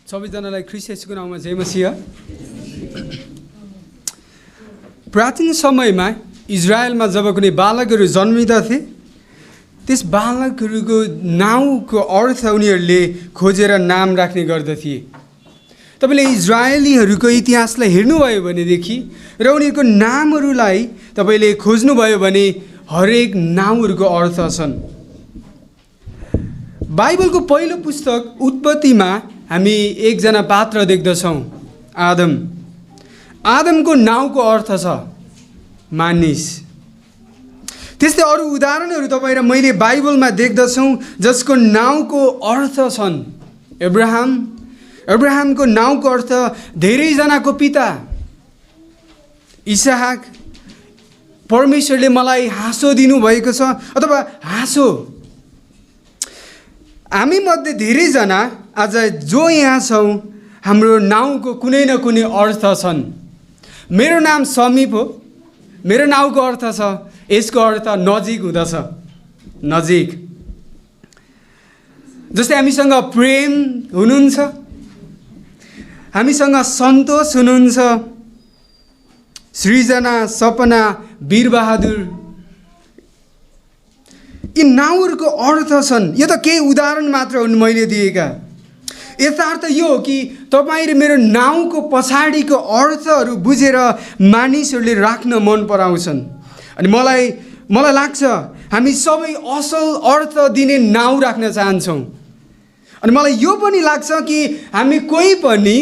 सबैजनालाई ख्रीष्ट येशूको नाममा जय मसीह। प्राचीन समयमा इजरायलमा जब कुनै बालकहरू जन्मिँदथे त्यस बालकहरूको नाउँको अर्थ उनीहरूले खोजेर नाम राख्ने गर्दथे। तपाईँले इजरायलीहरूको इतिहासलाई हेर्नुभयो भनेदेखि र उनीहरूको नामहरूलाई तपाईँले खोज्नुभयो भने हरेक नाउँहरूको अर्थ छन्। बाइबलको पहिलो पुस्तक उत्पत्तिमा हामी एकजना पात्र देख्दछौँ, आदम। आदमको नाउँको अर्थ छ मानिस। त्यस्तै अरू उदाहरणहरू तपाईँ र मैले बाइबलमा देख्दछौँ जसको नाउँको अर्थ छन्। अब्राहमको नाउँको अर्थ धेरैजनाको पिता। इसहाक, परमेश्वरले मलाई हाँसो दिनुभएको छ अथवा हाँसो। हामी मध्ये धेरैजना आज जो यहाँ छौँ हाम्रो नाउँको कुनै न कुनै अर्थ छन्। मेरो नाम समीप हो, मेरो नाउँको अर्थ छ, यसको अर्थ नजिक हुँदछ, नजिक। जस्तै हामीसँग प्रेम हुनुहुन्छ, हामीसँग सन्तोष हुनुहुन्छ, सृजना, सपना, वीरबहादुर, यी नाउँहरूको अर्थ छन्। यो त केही उदाहरण मात्र हुन् मैले दिएका। यथार्थ यो हो कि तपाईँ र मेरो नाउँको पछाडिको अर्थहरू बुझेर मानिसहरूले राख्न मन पराउँछन्। अनि मलाई लाग्छ हामी सबै असल अर्थ दिने नाउँ राख्न चाहन्छौँ। अनि मलाई यो पनि लाग्छ कि हामी कोही पनि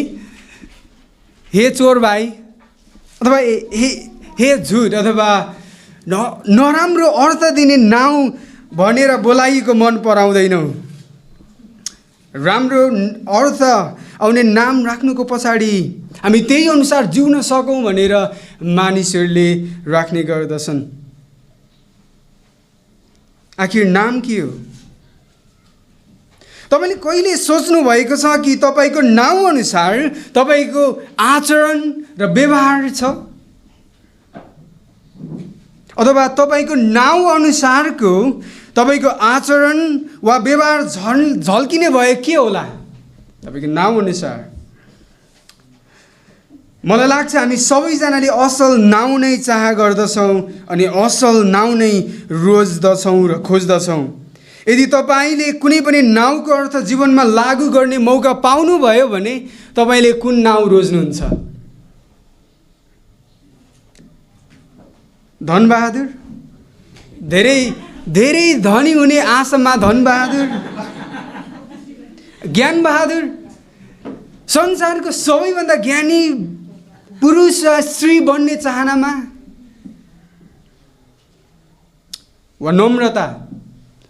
हे चोर भाइ अथवा हे झुट अथवा नराम्रो अर्थ दिने नाउँ भनेर बोलाइएको मन पराउँदैनौँ। राम्रो अर्थ आउने नाम राख्नुको पछाडि हामी त्यही अनुसार जिउन सकौँ भनेर मानिसहरूले राख्ने गर्दछन्। आखिर नाम के हो? तपाईँले कहिले सोच्नु भएको छ कि तपाईँको नाउँ अनुसार तपाईँको आचरण र व्यवहार छ? अथवा तपाईँको नाउँ अनुसारको तपाईँको आचरण वा व्यवहार झल्किने भए के होला? तपाईँको नाउँ अनुसार। मलाई लाग्छ हामी सबैजनाले असल नाउँ नै चाह गर्दछौँ अनि असल नाउँ नै रोज्दछौँ र खोज्दछौँ। यदि तपाईँले कुनै पनि नाउँको अर्थ जीवनमा लागू गर्ने मौका पाउनुभयो भने तपाईँले कुन नाउँ रोज्नुहुन्छ? धनबहादुर? धेरै धनी हुने आशामा धनबहादुर? ज्ञानबहादुर? संसारको सबैभन्दा ज्ञानी पुरुष वा स्त्री बन्ने चाहनामा? वा नम्रता?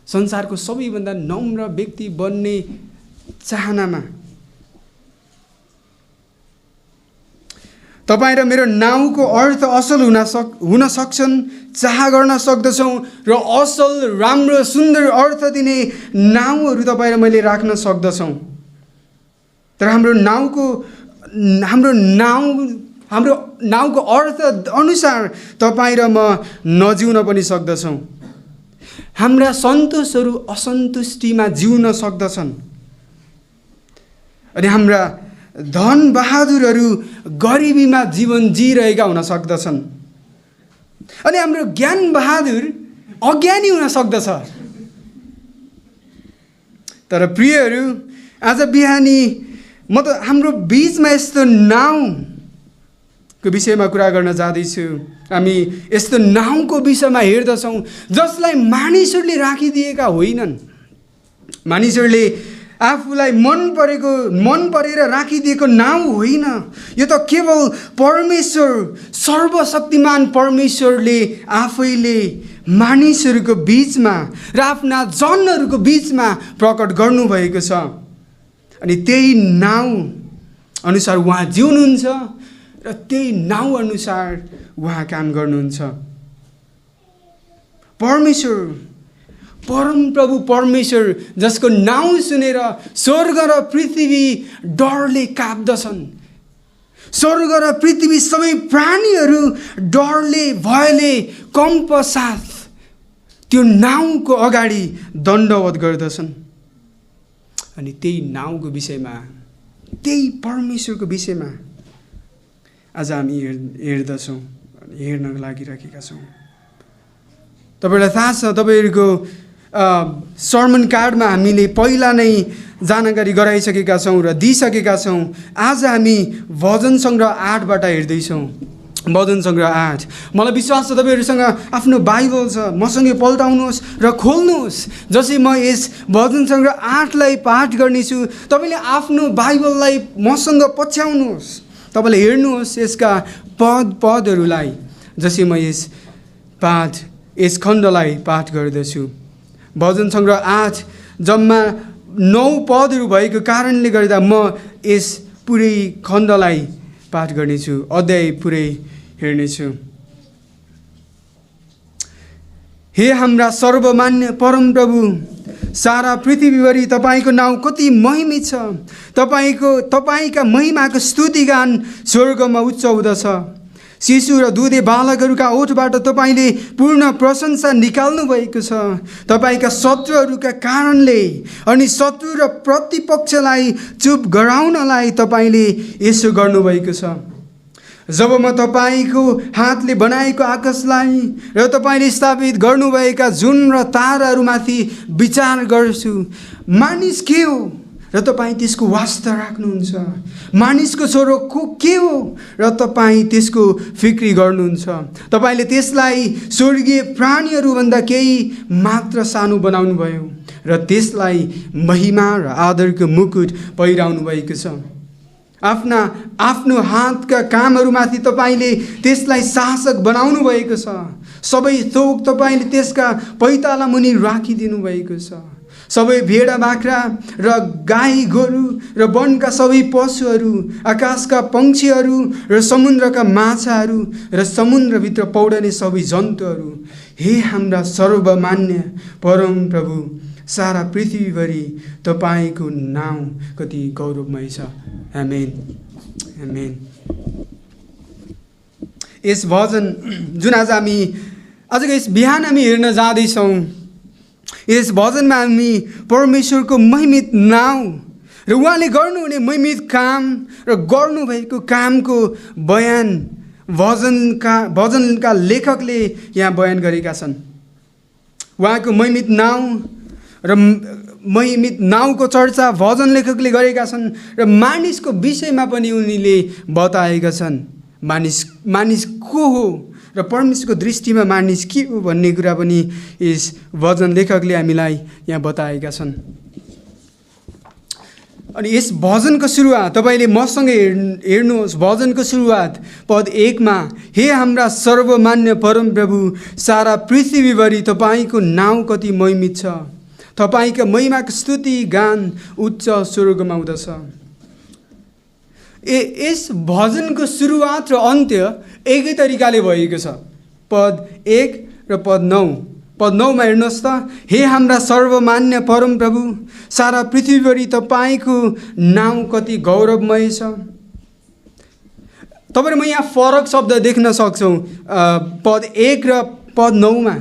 संसारको सबैभन्दा नम्र व्यक्ति बन्ने चाहनामा? तपाईँ र मेरो नाउँको अर्थ असल हुन सक्छन्, चाह गर्न सक्दछौँ र असल, राम्रो, सुन्दर अर्थ दिने नाउँहरू तपाईँ र मैले राख्न सक्दछौँ। तर हाम्रो नाउँको अर्थ अनुसार तपाईँ र म नजिउन पनि सक्दछौँ। हाम्रा सन्तोषहरू असन्तुष्टिमा जिउन सक्दछन् अनि हाम्रा धन बहादुरहरू गरिबीमा जीवन जिरहेका हुन सक्दछन् अनि हाम्रो ज्ञान बहादुर अज्ञानी हुन सक्दछ। तर प्रियहरू, आज बिहानी म त हाम्रो बीचमा यस्तो नाउँको विषयमा कुरा गर्न जाँदैछु। हामी यस्तो नाउँको विषयमा हेर्दछौँ जसलाई मानिसहरूले राखिदिएका होइनन्। मानिसहरूले आफूलाई मन परेर राखिदिएको नाउँ होइन। यो त केवल परमेश्वर, सर्वशक्तिमान परमेश्वरले आफैले मानिसहरूको बिचमा र आफ्ना जनहरूको बिचमा प्रकट गर्नुभएको छ। अनि त्यही नाउँ अनुसार उहाँ जिउनुहुन्छ र त्यही नाउँ अनुसार उहाँ काम गर्नुहुन्छ। परमप्रभु परमेश्वर जसको नाउँ सुनेर स्वर्ग र पृथ्वी डरले काप्दछन्। स्वर्ग र पृथ्वी सबै प्राणीहरू डरले भयले कम्प साथ त्यो नाउँको अगाडि दण्डवत गर्दछन्। अनि त्यही नाउँको विषयमा त्यही परमेश्वरको विषयमा आज हामी हेर्दछौँ, हेर्नको लागिरहेका छौँ। तपाईँलाई थाहा छ, तपाईँहरूको सर्मन कार्डमा हामीले पहिला नै जानकारी गराइसकेका छौँ र दिइसकेका छौँ। आज हामी भजन सङ्ग्रह 8बाट हेर्दैछौँ। भजन सङ्ग्रह 8। मलाई विश्वास छ तपाईँहरूसँग आफ्नो बाइबल छ, मसँगै पल्टाउनुहोस् र खोल्नुहोस्। जसै म यस भजन सङ्ग्रह 8लाई पाठ गर्नेछु, तपाईँले आफ्नो बाइबललाई मसँग पछ्याउनुहोस्। तपाईँले हेर्नुहोस् यसका पदहरूलाई। जसै म यस खण्डलाई पाठ गर्दछु। भजन सङ्ग्रह 8 जम्मा 9 पदहरू भएको कारणले गर्दा म यस पुरै खण्डलाई पाठ गर्नेछु, अध्याय पुरै हेर्नेछु। हे हाम्रा सर्वमान्य परमप्रभु, सारा पृथ्वीभरि तपाईँको नाउँ कति महिमित छ। तपाईँका महिमाको स्तुतिगान स्वर्गमा उच्च हुँदछ। शिशु र दुधे बालकहरूका ओठबाट तपाईँले पूर्ण प्रशंसा निकाल्नु भएको छ। तपाईँका शत्रुहरूका कारणले अनि शत्रु र प्रतिपक्षलाई चुप गराउनलाई तपाईँले यसो गर्नुभएको छ। जब म तपाईँको हातले बनाएको आकाशलाई र तपाईँले स्थापित गर्नुभएका जुन र ताराहरूमाथि विचार गर्छु, मानिस के हो र तपाईँ त्यसको वास्ता राख्नुहुन्छ? मानिसको छोरो के हो र तपाईँ त्यसको फिक्री गर्नुहुन्छ? तपाईँले त्यसलाई स्वर्गीय प्राणीहरूभन्दा केही मात्र सानो बनाउनु भयो र त्यसलाई महिमा र आदरको मुकुट पहिराउनु भएको छ। आफ्नो हातका कामहरूमाथि तपाईँले त्यसलाई शासक बनाउनु भएको छ। सबै थोक तपाईँले त्यसका पैताला मुनि राखिदिनु भएको छ। सबै भेडा बाख्रा र गाई गोरु र वनका सबै पशुहरू, आकाशका पक्षीहरू र समुद्रका माछाहरू र समुद्रभित्र पौडने सबै जन्तुहरू, हे हाम्रा सर्वमान्य परम प्रभु, सारा पृथ्वीभरि तपाईँको नाउँ कति गौरवमय छ। आमेन, आमेन। यस भजन जुन आजको यस बिहान हामी हेर्न जाँदैछौँ, यस भजनमा हामी परमेश्वरको महिमित नाउँ र उहाँले गर्नुहुने महिमित काम र गर्नुभएको कामको बयान भजनका लेखकले यहाँ बयान गरेका छन्। उहाँको महिमित नाउँ र महिमित नाउँको चर्चा भजन लेखकले गरेका छन् र मानिसको विषयमा पनि उनीले बताएका छन्। मानिस को हो र परमेश्वरको दृष्टिमा मानिस के हो भन्ने कुरा पनि यस भजन लेखकले हामीलाई यहाँ बताएका छन्। अनि यस भजनको सुरुवात तपाईँले मसँग हेर्नुहोस्। भजनको सुरुवात पद 1 मा, हे हाम्रा सर्वमान्य परमप्रभु, सारा पृथ्वीभरि तपाईँको नाउँ कति महिमित छ। तपाईँका महिमाको स्तुति गान उच्च स्वर्गमा हुँदछ। यस भजनको सुरुवात र अन्त्य एकै तरिकाले भएको छ। पद 1 र पद 9। पद 9 मा हेर्नुहोस् त, हे हाम्रा सर्वमान्य परमप्रभु, सारा पृथ्वीभरि तपाईँको नाउँ कति गौरवमय छ। तपाईँले म यहाँ फरक शब्द देख्न सक्छौँ पद 1 र पद 9 मा।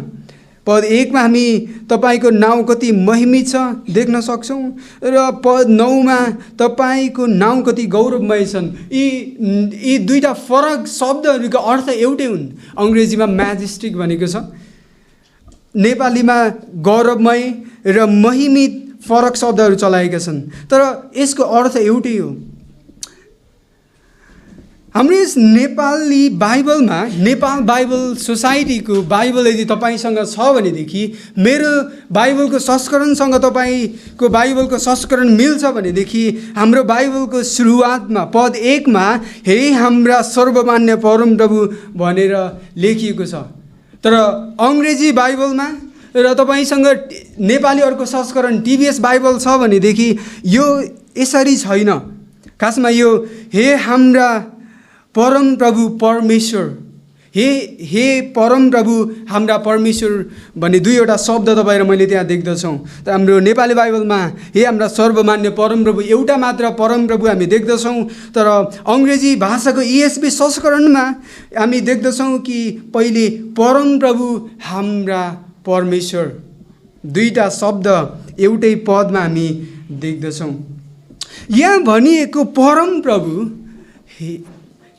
पद 1 मा हामी तपाईँको नाउँ कति महिमित छ देख्न सक्छौँ र पद 9 मा तपाईँको नाउँ कति गौरवमय छन्। यी दुईटा फरक शब्दहरूको अर्थ एउटै हुन्। अङ्ग्रेजीमा म्याजेस्टिक भनेको छ, नेपालीमा गौरवमय र महिमित फरक शब्दहरू चलाएका छन्, तर यसको अर्थ एउटै हो। हाम्रो यस नेपाली बाइबलमा, नेपाल बाइबल सोसाइटीको बाइबल यदि तपाईँसँग छ भनेदेखि, मेरो बाइबलको संस्करणसँग तपाईँको बाइबलको संस्करण मिल्छ भनेदेखि, हाम्रो बाइबलको सुरुवातमा पद 1 मा हे हाम्रा सर्वमान्य परमप्रभु भनेर लेखिएको छ। तर अङ्ग्रेजी बाइबलमा र तपाईँसँग नेपाली अर्को संस्करण टिबिएस बाइबल छ भनेदेखि यो यसरी छैन। खासमा यो हे हाम्रा परमप्रभु परमेश्वर, हे परमप्रभु हाम्रा परमेश्वर भन्ने दुईवटा शब्द तपाईँ र मैले त्यहाँ देख्दछौँ। तर हाम्रो नेपाली बाइबलमा हे हाम्रा सर्वमान्य परमप्रभु एउटा मात्र परमप्रभु हामी देख्दछौँ। तर अङ्ग्रेजी भाषाको ESV संस्करणमा हामी देख्दछौँ कि पहिले परमप्रभु हाम्रा परमेश्वर, दुईटा शब्द एउटै पदमा हामी देख्दछौँ। यहाँ भनिएको परमप्रभु,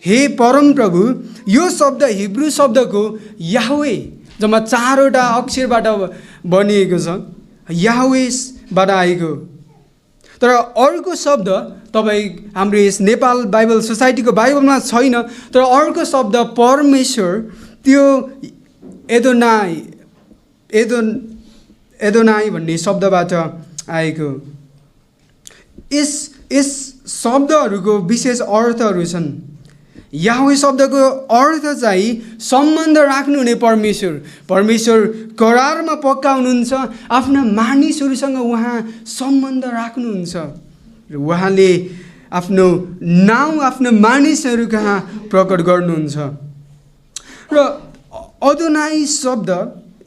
हे परमप्रभु, यो शब्द हिब्रू शब्दको याह्वे, जम्मा 4वटा अक्षरबाट बनिएको छ, याह्वेबाट आएको। तर अर्को शब्द तपाईँ हाम्रो यस नेपाल बाइबल सोसाइटीको बाइबलमा छैन, तर अर्को शब्द परमेश्वर, त्यो एदोनाई भन्ने शब्दबाट आएको। यस शब्दहरूको विशेष अर्थहरू छन्। याह्वे शब्दको अर्थ चाहिँ सम्बन्ध राख्नुहुने परमेश्वर। परमेश्वर करारमा पक्का हुनुहुन्छ, आफ्ना मानिसहरूसँग उहाँ सम्बन्ध राख्नुहुन्छ र उहाँले आफ्नो नाउँ आफ्नो मानिसहरू कहाँ प्रकट गर्नुहुन्छ। र अदोनाई शब्द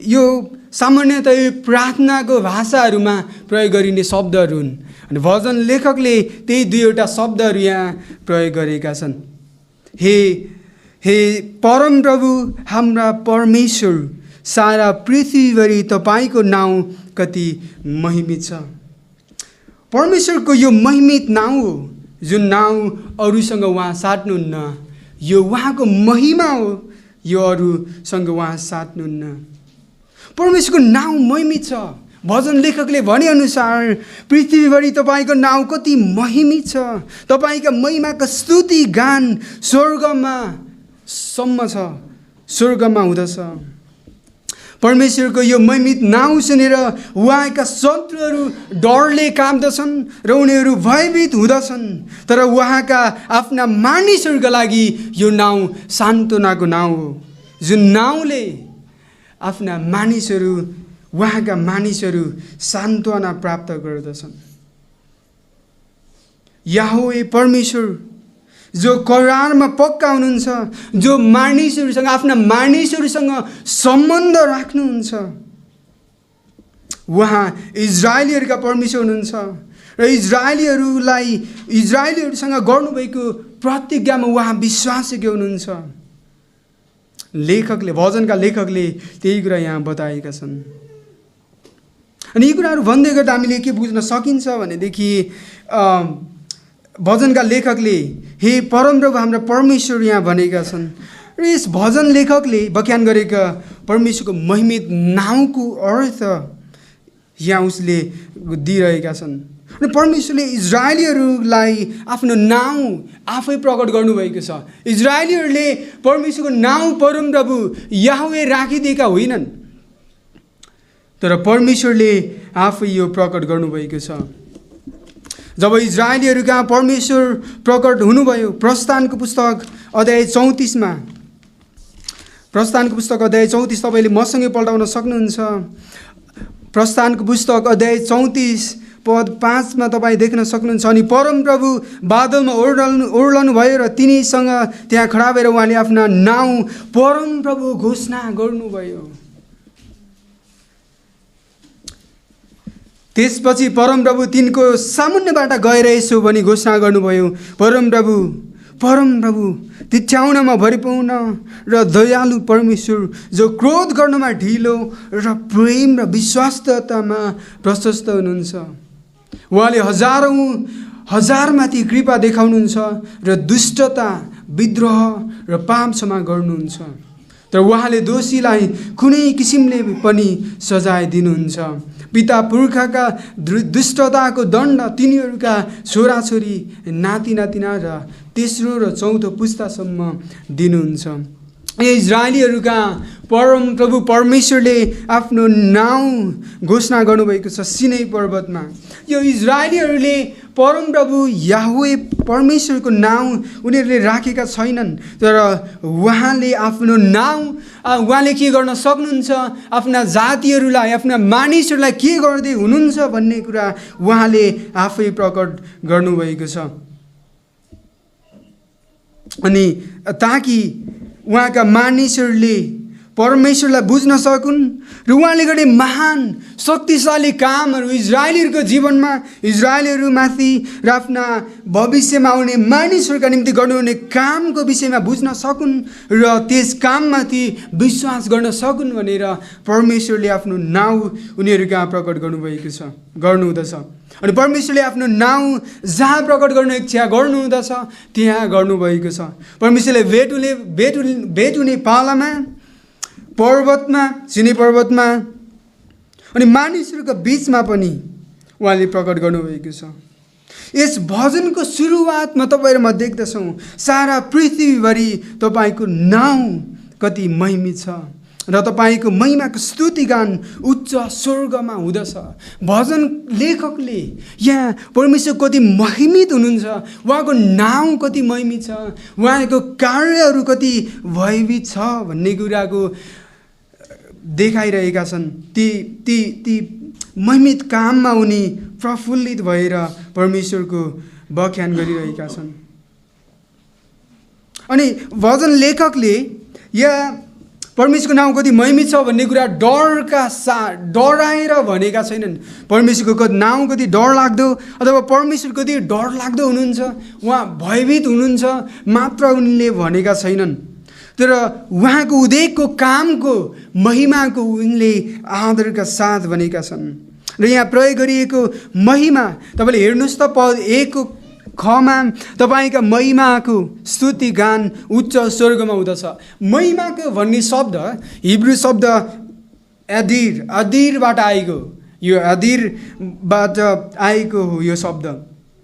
यो सामान्यतः प्रार्थनाको भाषाहरूमा प्रयोग गरिने शब्दहरू हुन्। अनि भजन लेखकले त्यही 2वटा शब्दहरू यहाँ प्रयोग गरेका छन्। हे परमप्रभु हाम्रा परमेश्वर, सारा पृथ्वीभरि तपाईँको नाउँ कति महिमित छ। परमेश्वरको यो महिमित नाउँ हो, जुन नाउँ अरूसँग उहाँ साट्नुहुन्न। यो उहाँको महिमा हो, यो अरूसँग उहाँ साट्नुहुन्न। परमेश्वरको नाउँ महिमित छ। भजन लेखकले भनेअनुसार पृथ्वीभरि तपाईँको नाउँ कति महिमित छ, तपाईँका महिमाका स्तुति गान स्वर्गमा सम्म छ, स्वर्गमा हुँदछ। परमेश्वरको यो महिमित नाउँ सुनेर उहाँका शत्रुहरू डरले काम्दछन् र उनीहरू भयभीत हुँदछन्। तर उहाँका आफ्ना मानिसहरूका लागि यो नाउँ सान्त्वनाको नाउँ हो, जुन नाउँले आफ्ना मानिसहरू, उहाँका मानिसहरू सान्त्वना प्राप्त गर्दछन्। याह्वे परमेश्वर जो करारमा पक्का हुनुहुन्छ, जो मानिसहरूसँग, आफ्ना मानिसहरूसँग सम्बन्ध राख्नुहुन्छ। उहाँ इजरायलीहरूका परमेश्वर हुनुहुन्छ र इजरायलीहरूसँग गर्नुभएको प्रतिज्ञामा उहाँ विश्वासयोग्य हुनुहुन्छ। भजनका लेखकले त्यही कुरा यहाँ बताएका छन्। अनि यी कुराहरू भन्दै गर्दा हामीले के बुझ्न सकिन्छ भनेदेखि भजनका लेखकले हे परमप्रभु हाम्रा परमेश्वर यहाँ भनेका छन् र यस भजन लेखकले व्याख्यान गरेका परमेश्वरको महिमित नाउँको अर्थ यहाँ उसले दिइरहेका छन्। अनि परमेश्वरले इजरायलीहरूलाई आफ्नो नाउँ आफै प्रकट गर्नुभएको छ। इजरायलीहरूले परमेश्वरको नाउँ परमप्रभु याह्वे राखिदिएका होइनन्, तर परमेश्वरले आफै यो प्रकट गर्नुभएको छ। जब इजरायलीहरू कहाँ परमेश्वर प्रकट हुनुभयो, प्रस्थानको पुस्तक अध्याय 34मा, प्रस्थानको पुस्तक अध्याय 34 तपाईँले मसँगै पल्टाउन सक्नुहुन्छ। प्रस्थानको पुस्तक अध्याय 34 पद 5मा तपाईँ देख्न सक्नुहुन्छ। अनि परमप्रभु बादलमा ओर्लनु भयो र तिनीसँग त्यहाँ खडा भएर उहाँले आफ्ना नाउँ परमप्रभु घोषणा गर्नुभयो। त्यसपछि परमप्रभु तिनको सामुन्नेबाट गएर यसो भनी घोषणा गर्नुभयो, परमप्रभु परमप्रभु तिच्याउनमा भरिपूर्ण र दयालु परमेश्वर, जो क्रोध गर्नमा ढिलो र प्रेम र विश्वासतामा प्रशस्त हुनुहुन्छ। उहाँले हजारमाथि कृपा देखाउनुहुन्छ र दुष्टता, विद्रोह र पाप क्षमा गर्नुहुन्छ। तर उहाँले दोषीलाई कुनै किसिमले पनि सजाय दिनुहुन्छ। पिता पुर्खाका दुष्टताको दण्ड तिनीहरूका छोराछोरी, नाति नातिना र तेस्रो र चौथो पुस्तासम्म दिनुहुन्छ। इजरायलीहरूका परमप्रभु परमेश्वरले आफ्नो नाउँ घोषणा गर्नुभएको छ सिनै पर्वतमा। यो इजरायलीहरूले परमप्रभु याह्वे परमेश्वरको नाउँ उनीहरूले राखेका छैनन्, तर उहाँले आफ्नो नाउँ उहाँले के गर्न सक्नुहुन्छ, आफ्ना जातिहरूलाई, आफ्ना मानिसहरूलाई के गर्दै हुनुहुन्छ भन्ने कुरा उहाँले आफै प्रकट गर्नुभएको छ। अनि ताकि उहाँका मानिसहरूले परमेश्वरलाई बुझ्न सकुन् र उहाँले गर्ने महान शक्तिशाली कामहरू इजरायलीहरूको जीवनमा, इजरायलीहरूमाथि र आफ्ना भविष्यमा आउने मानिसहरूका निम्ति गर्नुहुने कामको विषयमा बुझ्न सकुन् र त्यस काममाथि विश्वास गर्न सकुन् भनेर परमेश्वरले आफ्नो नाउँ उनीहरू कहाँ प्रकट गर्नुहुँदछ। अनि परमेश्वरले आफ्नो नाउँ जहाँ प्रकट गर्न इच्छा गर्नुहुँदछ त्यहाँ गर्नुभएको छ। परमेश्वरले भेट हुने पालामा, पर्वतमा, सिनै पर्वतमा अनि मानिसहरूका बिचमा पनि उहाँले प्रकट गर्नुभएको छ। यस भजनको सुरुवातमा तपाईँ र म देख्दछौँ सारा पृथ्वीभरि तपाईँको नाउँ कति महिमित छ र तपाईँको महिमाको स्तुतिगान उच्च स्वर्गमा हुँदछ। भजन लेखकले यहाँ परमेश्वर कति महिमित हुनुहुन्छ, उहाँको नाउँ कति महिमित छ, उहाँको कार्यहरू कति भयभीत छ भन्ने कुराको देखाइरहेका छन्। ती महिमित काममा उनी प्रफुल्लित भएर परमेश्वरको व्याख्यान गरिरहेका छन्। अनि भजन लेखकले यहाँ परमेश्वरको नाउँ कति महिमित छ भन्ने कुरा डराएर भनेका छैनन्। परमेश्वरको नाउँ कति डरलाग्दो अथवा परमेश्वर कति डरलाग्दो हुनुहुन्छ, उहाँ भयभीत हुनुहुन्छ मात्र उनले भनेका छैनन्, तर उहाँको उदेकको कामको महिमाको उनले आदरका साथ भनेका छन्। र यहाँ प्रयोग गरिएको महिमा तपाईँले हेर्नुहोस् त, पद 1 को खमा तपाईँका महिमाको स्तुति गान उच्च स्वर्गमा हुँदछ। महिमाको भन्ने शब्द हिब्रू शब्द अदिरबाट आएको, यो अदिरबाट आएको हो यो शब्द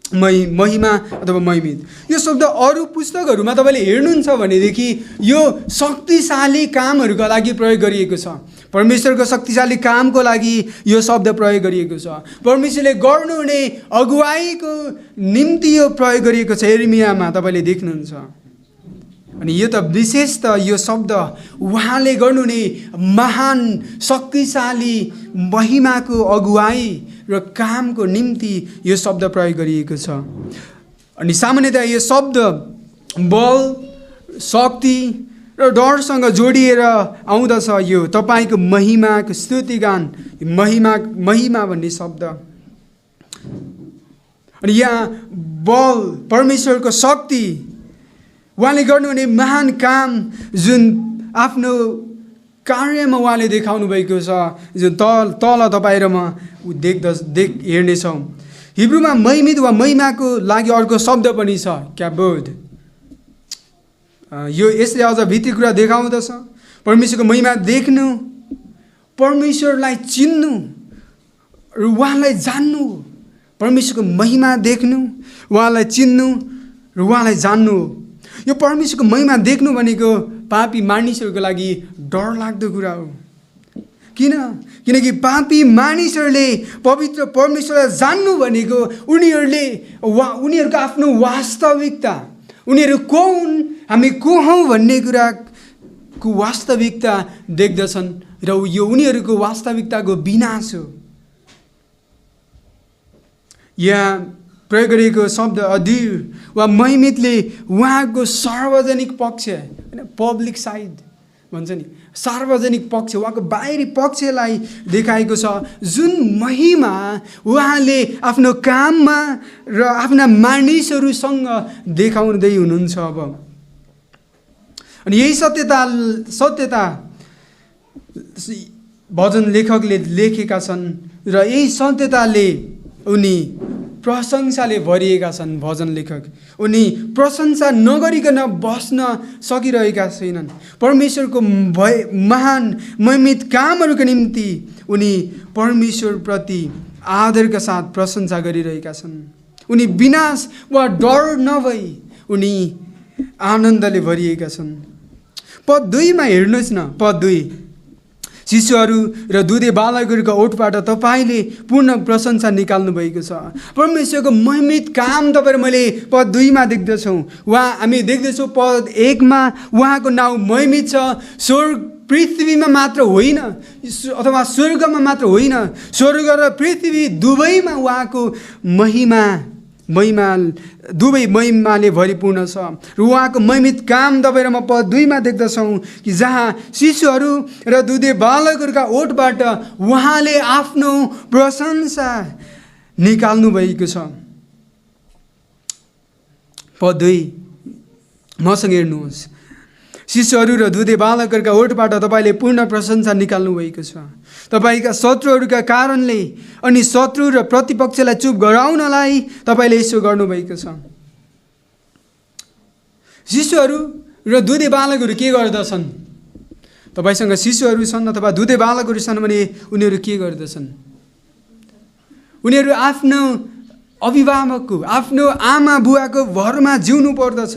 महिमा अथवा महिमित। यो शब्द अरू पुस्तकहरूमा तपाईँले हेर्नुहुन्छ भनेदेखि यो शक्तिशाली कामहरूका लागि प्रयोग गरिएको छ। परमेश्वरको शक्तिशाली कामको लागि यो शब्द प्रयोग गरिएको छ। परमेश्वरले गर्नुहुने अगुवाईको निम्ति यो प्रयोग गरिएको छ। यिर्मयामा तपाईँले देख्नुहुन्छ। अनि यो त विशेष त यो शब्द उहाँले गर्नुहुने महान शक्तिशाली महिमाको अगुवाई र कामको निम्ति यो शब्द प्रयोग गरिएको छ। अनि सामान्यतया यो शब्द बल, शक्ति र डरसँग जोडिएर आउँदछ। यो तपाईँको महिमाको स्तुतिगान, महिमा भन्ने शब्द। अनि यहाँ बल, परमेश्वरको शक्ति, उहाँले गर्नुहुने महान काम जुन आफ्नो कार्यमा उहाँले देखाउनु भएको छ, जुन तल तपाईँ र म हेर्नेछौँ। हिब्रूमा महिमित वा महिमाको लागि अर्को शब्द पनि छ, क्याबोड। यो यसले अझ भित्री कुरा देखाउँदछ। परमेश्वरको महिमा देख्नु, परमेश्वरलाई चिन्नु र उहाँलाई जान्नु। परमेश्वरको महिमा देख्नु, उहाँलाई चिन्नु र उहाँलाई जान्नु। यो परमेश्वरको महिमा देख्नु भनेको पापी मानिसहरूको लागि डरलाग्दो कुरा हो। किनकि पापी मानिसहरूले पवित्र परमेश्वरलाई जान्नु भनेको उनीहरूको आफ्नो वास्तविकता, उनीहरू को हुन्, हामी को हौँ भन्ने कुराको वास्तविकता देख्दछन् र यो उनीहरूको वास्तविकताको विनाश हो। यहाँ प्रयोग गरिएको शब्द अधीर वा महिमितले उहाँको सार्वजनिक पक्ष, होइन, पब्लिक साइड भन्छ नि, सार्वजनिक पक्ष, उहाँको बाहिरी पक्षलाई देखाएको छ। जुन महिमा उहाँले आफ्नो काममा र आफ्ना मानिसहरूसँग देखाउँदै हुनुहुन्छ। अब अनि यही सत्यता भजन लेखकले लेखेका छन् र यही सत्यताले उनी प्रशंसाले भरिएका छन्। भजन लेखक उनी प्रशंसा नगरिकन बस्न सकिरहेका छैनन्। परमेश्वरको महान महिमित कामहरूका निम्ति उनी परमेश्वरप्रति आदरका साथ प्रशंसा गरिरहेका छन्। उनी विनाश वा डर नभई उनी आनन्दले भरिएका छन्। पद 2 मा हेर्नुहोस् न, पद 2, शिशुहरू र दुधे बालकहरूका ओठबाट तपाईँले पूर्ण प्रशंसा निकाल्नु भएको छ। परमेश्वरको महिमित काम तपाईँ मैले पद 2 मा देख्दछौँ। हामी देख्दछौँ पद 1 मा उहाँको नाउँ महिमित छ। पृथ्वीमा मात्र होइन अथवा स्वर्गमा मात्र होइन, स्वर्ग र पृथ्वी दुवैमा उहाँको महिमा दुवै महिमाले भरिपूर्ण छ। र उहाँको महिमित काम तपाईँ र म पद 2 मा देख्दछौँ कि जहाँ शिशुहरू र दुधे बालकहरूका ओठबाट उहाँले आफ्नो प्रशंसा निकाल्नु भएको छ। पद 2 मसँग हेर्नुहोस्, शिशुहरू र दुधे बालकहरूका ओठबाट तपाईँले पूर्ण प्रशंसा निकाल्नु भएको छ। तपाईँका शत्रुहरूका कारणले अनि शत्रु र प्रतिपक्षलाई चुप गराउनलाई तपाईँले यसो गर्नुभएको छ। शिशुहरू र दुधे बालकहरू के गर्दछन्? तपाईँसँग शिशुहरू छन् अथवा दुधे बालकहरू छन् भने उनीहरू के गर्दछन्? उनीहरू आफ्नो अभिभावकको, आफ्नो आमा बुवाको भरमा जिउनु पर्दछ।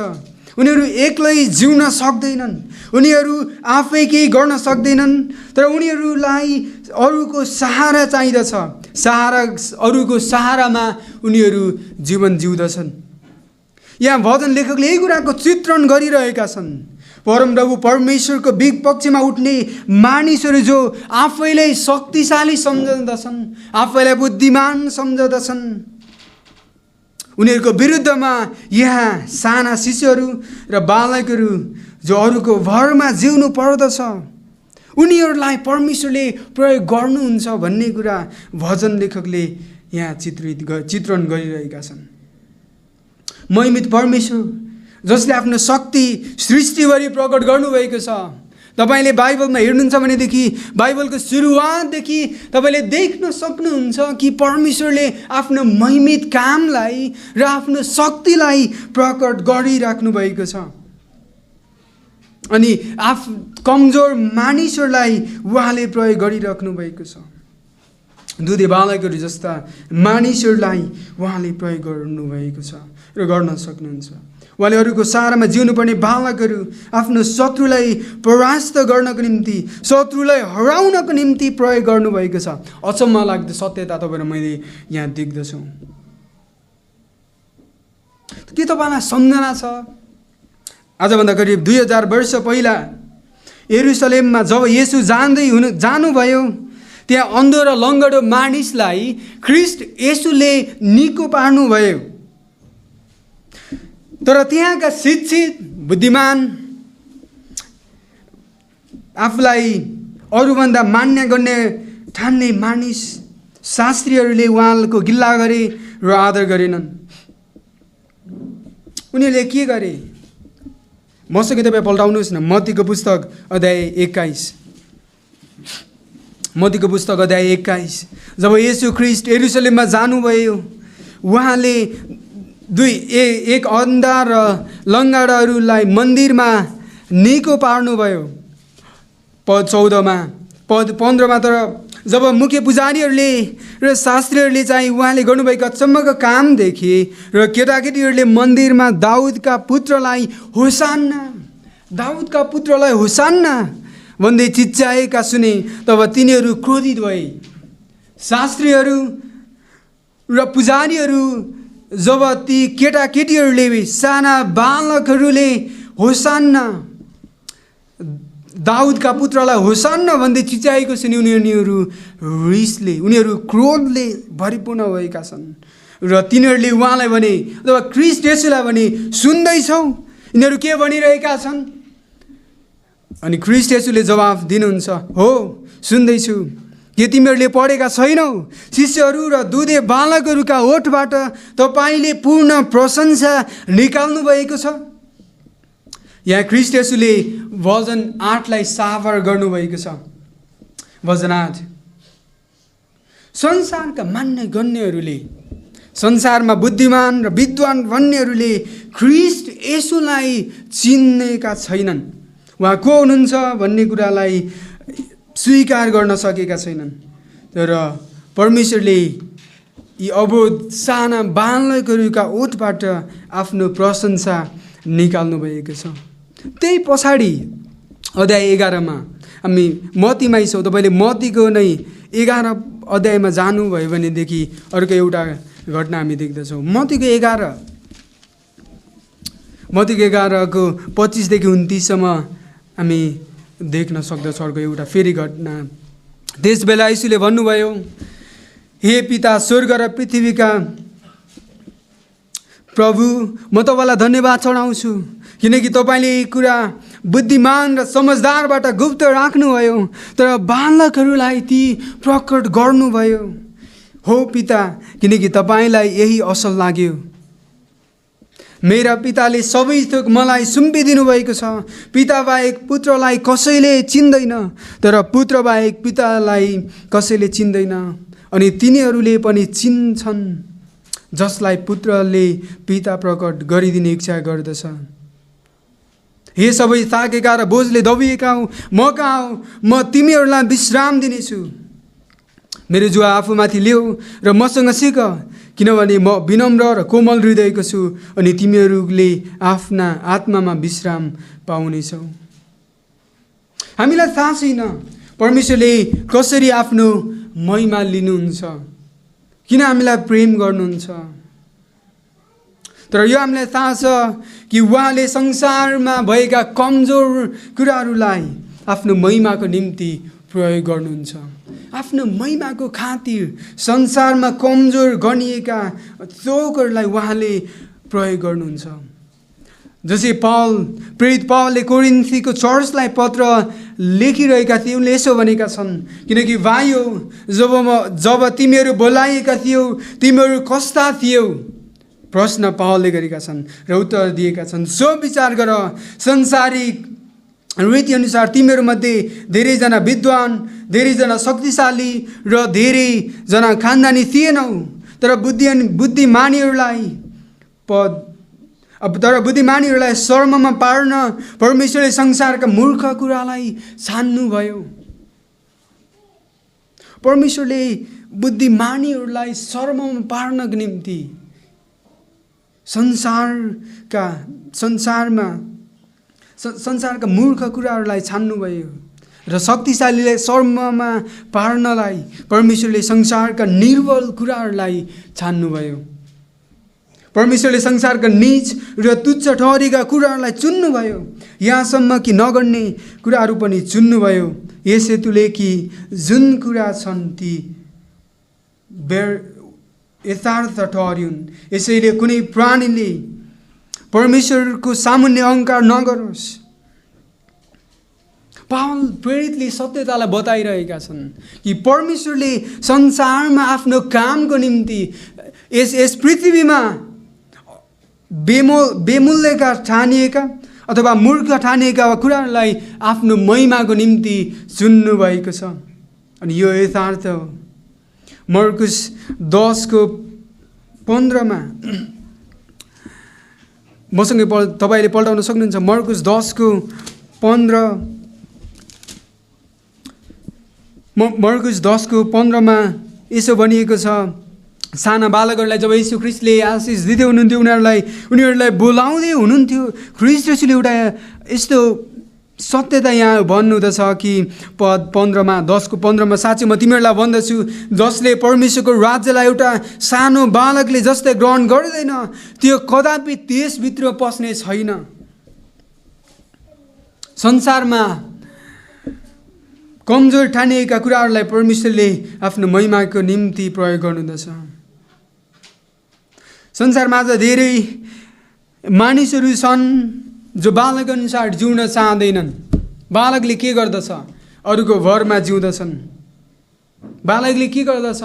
उनीहरू एक्लै जिउन सक्दैनन्, उनीहरू आफै केही गर्न सक्दैनन्, तर उनीहरूलाई अरूको सहारा चाहिँदछ। अरूको सहारामा उनीहरू जीवन जिउँदछन्। यहाँ भजन लेखकले यही कुराको चित्रण गरिरहेका छन्। परमप्रभु परमेश्वरको विपक्षमा उठ्ने मानिसहरू जो आफैलाई शक्तिशाली सम्झँदछन्, आफैलाई बुद्धिमान सम्झँदछन्, उनीहरूको विरुद्धमा यहाँ साना शिशुहरू र बालकहरू जो अरूको भरमा जिउनु पर्दछ, उनीहरूलाई परमेश्वरले प्रयोग गर्नुहुन्छ भन्ने कुरा भजन लेखकले यहाँ चित्रण गरिरहेका छन्। महिमित परमेश्वर जसले आफ्नो शक्ति सृष्टिभरि प्रकट गर्नुभएको छ। तपाईँले बाइबलमा हेर्नुहुन्छ भनेदेखि बाइबलको सुरुवातदेखि तपाईँले देख्न सक्नुहुन्छ कि परमेश्वरले आफ्नो महिमित कामलाई र आफ्नो शक्तिलाई प्रकट गरिराख्नु भएको छ। अनि कमजोर मानिसहरूलाई उहाँले प्रयोग गरिराख्नु भएको छ। दुधे बालकहरू जस्ता मानिसहरूलाई उहाँले प्रयोग गर्नुभएको छ र गर्न सक्नुहुन्छ। उहाँले अरूको सहारामा जिउनुपर्ने बालकहरू आफ्नो शत्रुलाई परास्त गर्नको निम्ति, शत्रुलाई हराउनको निम्ति प्रयोग गर्नुभएको छ। अचम्म लाग्दो सत्यता तपाईँ र मैले यहाँ देख्दछौँ। के तपाईँलाई सम्झना छ? आजभन्दा करिब 2000 वर्ष पहिला यरुसलेममा जब येशू जानुभयो, त्यहाँ अन्धो र लङ्गडो मानिसलाई ख्रिस्ट येशूले निको पार्नुभयो। तर त्यहाँका शिक्षित, बुद्धिमान, आफूलाई अरूभन्दा मान्य गर्ने ठान्ने मानिस शास्त्रीहरूले उहाँको गिल्ला गरे र आदर गरेनन्। उनीहरूले के गरे? मसँग तपाईँ पल्टाउनुहोस् न, मत्तीको पुस्तक अध्याय 21। मत्तीको पुस्तक अध्याय 21। जब येशू ख्रिस्ट यरुसलेममा जानुभयो, उहाँले एक अन्धा र लङ्गडाहरूलाई मन्दिरमा निको पार्नुभयो। पद 14 मा, पद 15 मा। तर जब मुख्य पुजारीहरूले र शास्त्रीहरूले चाहिँ उहाँले गर्नुभएको अचम्मको काम देखे र केटाकेटीहरूले मन्दिरमा दाउदका पुत्रलाई होसान्ना, दाउदका पुत्रलाई होसान्ना भन्दै चिच्याएका सुने, तब तिनीहरू क्रोधित भए। शास्त्रीहरू र पुजारीहरू जब ती केटाकेटीहरूले, साना बालकहरूले होसान्ना, दाउदका पुत्रलाई होसान्ना भन्दै चिच्याएको सुनि उनीहरू रिसले, उनीहरू क्रोधले भरिपूर्ण भएका छन्। र तिनीहरूले उहाँलाई भने, अथवा ख्रिस्ट येशूलाई भने, सुन्दैछौ? यिनीहरू के भनिरहेका छन्? अनि ख्रिस्ट येशूले जवाफ दिनुहुन्छ, हो सुन्दैछु। के तिमीहरूले पढेका छैनौ? शिष्यहरू र दुधे बालकहरूका ओठबाट तपाईँले पूर्ण प्रशंसा निकाल्नु भएको छ। यहाँ ख्रिस्ट येशूले भजन 8लाई साभार गर्नुभएको छ। भजन 8, संसारका मान्य गण्यहरूले, संसारमा बुद्धिमान र विद्वान भन्नेहरूले ख्रिस्ट येशूलाई चिन्नेका छैनन्। उहाँ को हुनुहुन्छ भन्ने कुरालाई स्वीकार गर्न सकेका छैनन्। तर परमेश्वरले यी अबोध साना बालकहरूका ओठबाट आफ्नो प्रशंसा निकाल्नु भएको छ। त्यही पछाडि अध्याय 11 मा हामी मत्तीमै छौँ। तपाईँले मत्तीको नै 11 अध्यायमा जानुभयो भनेदेखि अर्को एउटा घटना हामी देख्दछौँ। मत्तीको 11 को 25 देखि 29 सम्म हामी देख्न सक्दछौँ अर्को एउटा फेरि घटना। त्यस बेला यीशुले भन्नुभयो, हे पिता, स्वर्ग र पृथ्वीका प्रभु म तपाईँलाई धन्यवाद चढाउँछु, किनकि तपाईँले कुरा बुद्धिमान र समझदारबाट गुप्त राख्नुभयो, तर बालकहरूलाई ती प्रकट गर्नुभयो। हो पिता, किनकि तपाईँलाई यही असल लाग्यो। मेरा पिताले सबै थोक मलाई सुम्पिदिनु भएको छ। पिताबाहेक पुत्रलाई कसैले चिन्दैन, तर पुत्रबाहेक पितालाई कसैले चिन्दैन, अनि तिनीहरूले पनि चिन्छन् जसलाई पुत्रले पिता प्रकट गरिदिने इच्छा गर्दछ। हे सबै थाकेका र बोझले दबिएका हो, म कहाँ हो, म तिमीहरूलाई विश्राम दिनेछु। मेरो जुवा आफूमाथि ल्याऊ र मसँग सिक, किनभने म विनम्र र कोमल हृदयको छु, अनि तिमीहरूले आफ्ना आत्मामा विश्राम पाउनेछौ। हामीलाई थाहा छैन परमेश्वरले कसरी आफ्नो महिमा लिनुहुन्छ, किन हामीलाई प्रेम गर्नुहुन्छ, तर यो हामीलाई थाहा छ कि उहाँले संसारमा भएका कमजोर कुराहरूलाई आफ्नो महिमाको निम्ति प्रयोग गर्नुहुन्छ। आफ्नो महिमाको खातिर संसारमा कमजोर गनिएका थोकहरूलाई उहाँले प्रयोग गर्नुहुन्छ। जसै प्रेरित पावलले कोरिन्थीको चर्चलाई पत्र लेखिरहेका थिए, उनले यसो भनेका छन्, किनकि भाइयो, जब तिमीहरू बोलाइएका थियौ तिमीहरू कस्ता थियौ? प्रश्न पावलले गरेका छन् र उत्तर दिएका छन्, सो विचार गर, संसारिक रीतिअनुसार तिमीहरूमध्ये धेरैजना विद्वान, धेरैजना शक्तिशाली र धेरैजना खानदानी थिएनौ, तर बुद्धिमानीहरूलाई शर्ममा पार्न परमेश्वरले संसारका मूर्ख कुरालाई छान्नुभयो। परमेश्वरले बुद्धिमानीहरूलाई शर्ममा पार्नको निम्ति संसारका मूर्ख कुराहरूलाई छान्नुभयो, र शक्तिशालीलाई शर्ममा पार्नलाई परमेश्वरले संसारका निर्बल कुराहरूलाई छान्नुभयो। परमेश्वरले संसारका नीच र तुच्छ ठहरेका कुराहरूलाई चुन्नुभयो, यहाँसम्म कि नगर्ने कुराहरू पनि चुन्नुभयो, यस हेतुले कि जुन कुरा छन् ती यथार्थ ठहरिउन्। यसैले कुनै प्राणीले परमेश्वरको सामुन्य अहङ्कार नगरोस्। पावल प्रेरितले सत्यतालाई बताइरहेका छन् कि परमेश्वरले संसारमा आफ्नो कामको निम्ति यस पृथ्वीमा बेमूल्यका ठानिएका अथवा मूर्ख ठानिएका कुराहरूलाई आफ्नो महिमाको निम्ति चुन्नु भएको छ, अनि यो यथार्थ हो। मर्कुस 10:15 मसँग तपाईँले पल्टाउन सक्नुहुन्छ। मर्कुस 10:15 मर्कुस 10:15 यसो भनिएको छ, साना बालकहरूलाई जब यीशु ख्रीष्टले आशिष दिँदै हुनुहुन्थ्यो, उनीहरूलाई बोलाउँदै हुनुहुन्थ्यो। ख्रीष्ट रसुलले एउटा यस्तो सत्यता यहाँ भन्नुहुँदछ कि पद 10:15 साँच्चै म तिमीहरूलाई भन्दछु, जसले परमेश्वरको राज्यलाई एउटा सानो बालकले जस्तै ग्रहण गर्दैन, त्यो कदापि त्यसभित्र पस्ने छैन। संसारमा कमजोर ठानिएका कुराहरूलाई परमेश्वरले आफ्नो महिमाको निम्ति प्रयोग गर्नुहुँदछ। संसारमा आज धेरै मानिसहरू छन् जो बालक अनुसार जिउन चाहँदैनन्। बालकले के गर्दछ? अरूको भरमा जिउँदछन्। बालकले के गर्दछ?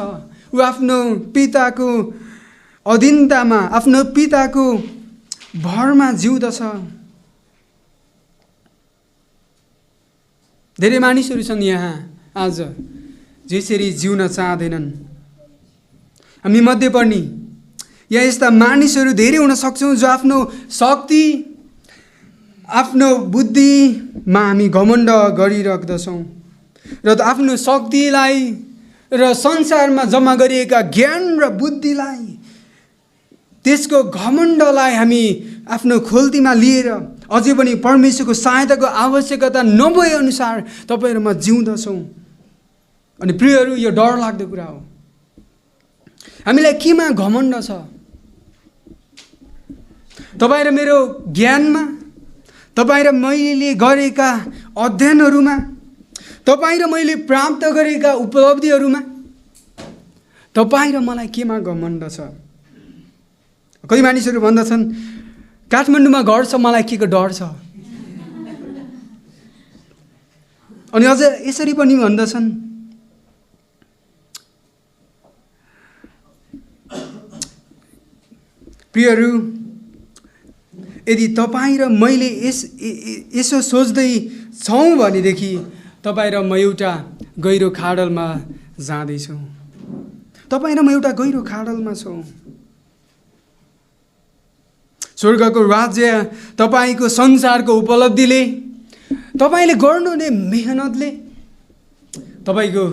ऊ आफ्नो पिताको अधीनतामा, आफ्नो पिताको भरमा जिउँदछ। धेरै मानिसहरू छन् यहाँ आज जसरी जिउन चाहँदैनन्। हामी मध्ये पनि यहाँ यस्ता मानिसहरू धेरै हुन सक्छौँ जो आफ्नो शक्ति, आफ्नो बुद्धिमा हामी घमण्ड गरिराख्दछौँ र आफ्नो शक्तिलाई र संसारमा जम्मा गरिएका ज्ञान र बुद्धिलाई, त्यसको घमण्डलाई हामी आफ्नो खोल्तीमा लिएर अझै पनि परमेश्वरको सहायताको आवश्यकता नभए अनुसार तपाईँहरूमा जिउँदछौँ। अनि प्रियहरू, यो डरलाग्दो कुरा हो। हामीलाई केमा घमण्ड छ? तपाईँ र मेरो ज्ञानमा, तपाईँ र मैले गरेका अध्ययनहरूमा, तपाईँ र मैले प्राप्त गरेका उपलब्धिहरूमा तपाईँ र मलाई केमा घमण्ड छ? कति मानिसहरू भन्दछन् काठमाडौँमा घर छ, मलाई के को डर छ। अनि अझ यसरी पनि भन्दछन् प्रियहरू, यदि तपाईँ र मैले यसो सोच्दै छौँ भनेदेखि तपाईँ र म एउटा गहिरो खाडलमा जाँदैछौँ। तपाईँ र म एउटा गहिरो खाडलमा छौँ। स्वर्गको राज्य तपाईँको संसारको उपलब्धिले, तपाईँले गर्नुहुने मेहनतले, तपाईँको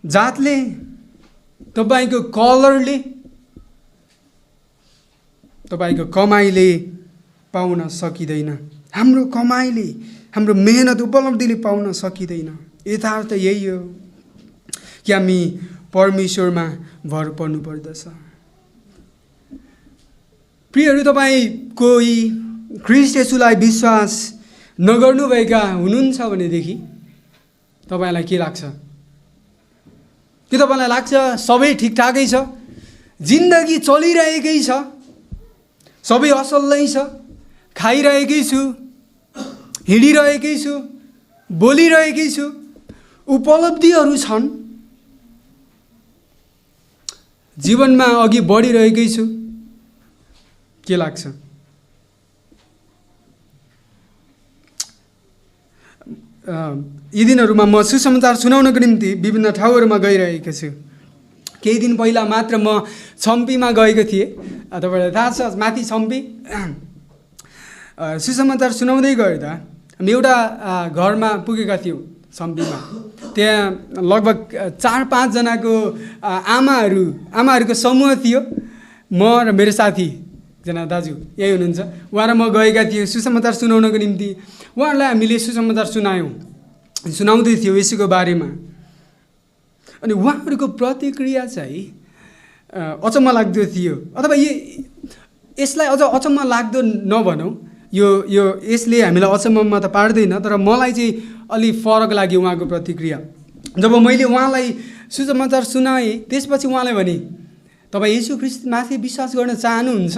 जातले, तपाईँको कलरले, तपाईँको कमाइले पाउन सकिँदैन। हाम्रो कमाइले, हाम्रो मेहनत, उपलब्धिले पाउन सकिँदैन। यथार्थ यही हो कि हामी परमेश्वरमा भर पर्नु पर्दछ। प्रियहरू, तपाईँ कोही ख्रीष्ट येशूलाई विश्वास नगर्नुभएका हुनुहुन्छ भनेदेखि तपाईँलाई के लाग्छ? के तपाईँलाई लाग्छ सबै ठिकठाकै छ, जिन्दगी चलिरहेकै छ, सबै असलै छ, खाइरहेकै छु, हिँडिरहेकै छु, बोलिरहेकै छु, उपलब्धिहरू छन्, जीवनमा अघि बढिरहेकै छु, के लाग्छ? यी दिनहरूमा म सुसमाचार सुनाउनको निम्ति विभिन्न ठाउँहरूमा गइरहेको छु। केही दिन पहिला मात्र म छम्पीमा गएको थिएँ। तपाईँलाई थाहा छ माथि छम्पी। सुसमाचार सुनाउँदै गर्दा हामी एउटा घरमा पुगेका थियौँ छम्पीमा। त्यहाँ लगभग 4-5 जनाको आमाहरूको समूह थियो। म र मेरो साथी एकजना दाजु यही हुनुहुन्छ, उहाँ र म गएका थियौँ सुसमाचार सुनाउनको निम्ति। उहाँहरूलाई हामीले सुसमाचार सुनाउँदै थियौँ यसैको बारेमा। अनि उहाँहरूको प्रतिक्रिया चाहिँ अचम्म लाग्दो थियो। अथवा यसलाई अझ अचम्म लाग्दो नभनौँ, यसले हामीलाई अचम्ममा त पार्दैन, तर मलाई चाहिँ अलि फरक लाग्यो उहाँको प्रतिक्रिया। जब मैले उहाँलाई सुसमाचार सुनाएँ त्यसपछि उहाँले भने, तपाईँ येशू ख्रीष्टमाथि विश्वास गर्न चाहनुहुन्छ?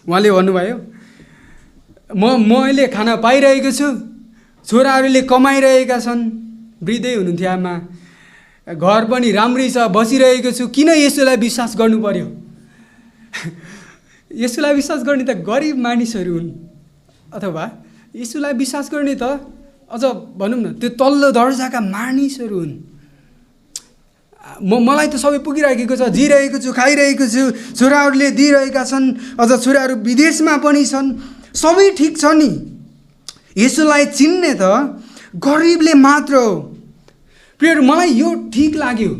उहाँले भन्नुभयो, मैले खाना पाइरहेको छु, छोराहरूले कमाइरहेका छन्, वृद्धै हुनुहुन्थ्यो आमा, घर पनि राम्रै छ, बसिरहेको छु, किन येशूलाई विश्वास गर्नु पर्यो? येशूलाई विश्वास गर्ने त गरिब मानिसहरू हुन्, अथवा येशूलाई विश्वास गर्ने त अझ भनौँ न त्यो तल्लो दर्जाका मानिसहरू हुन्। मलाई त सबै पुगिरहेको छ, जिरहेको छु, खाइरहेको छु, छोराहरूले दिइरहेका छन्, अझ छोराहरू विदेशमा पनि छन्, सबै ठिक छ नि। येशूलाई चिन्ने त गरिबले मात्र हो। प्रियहरू, मलाई यो ठिक लाग्यो,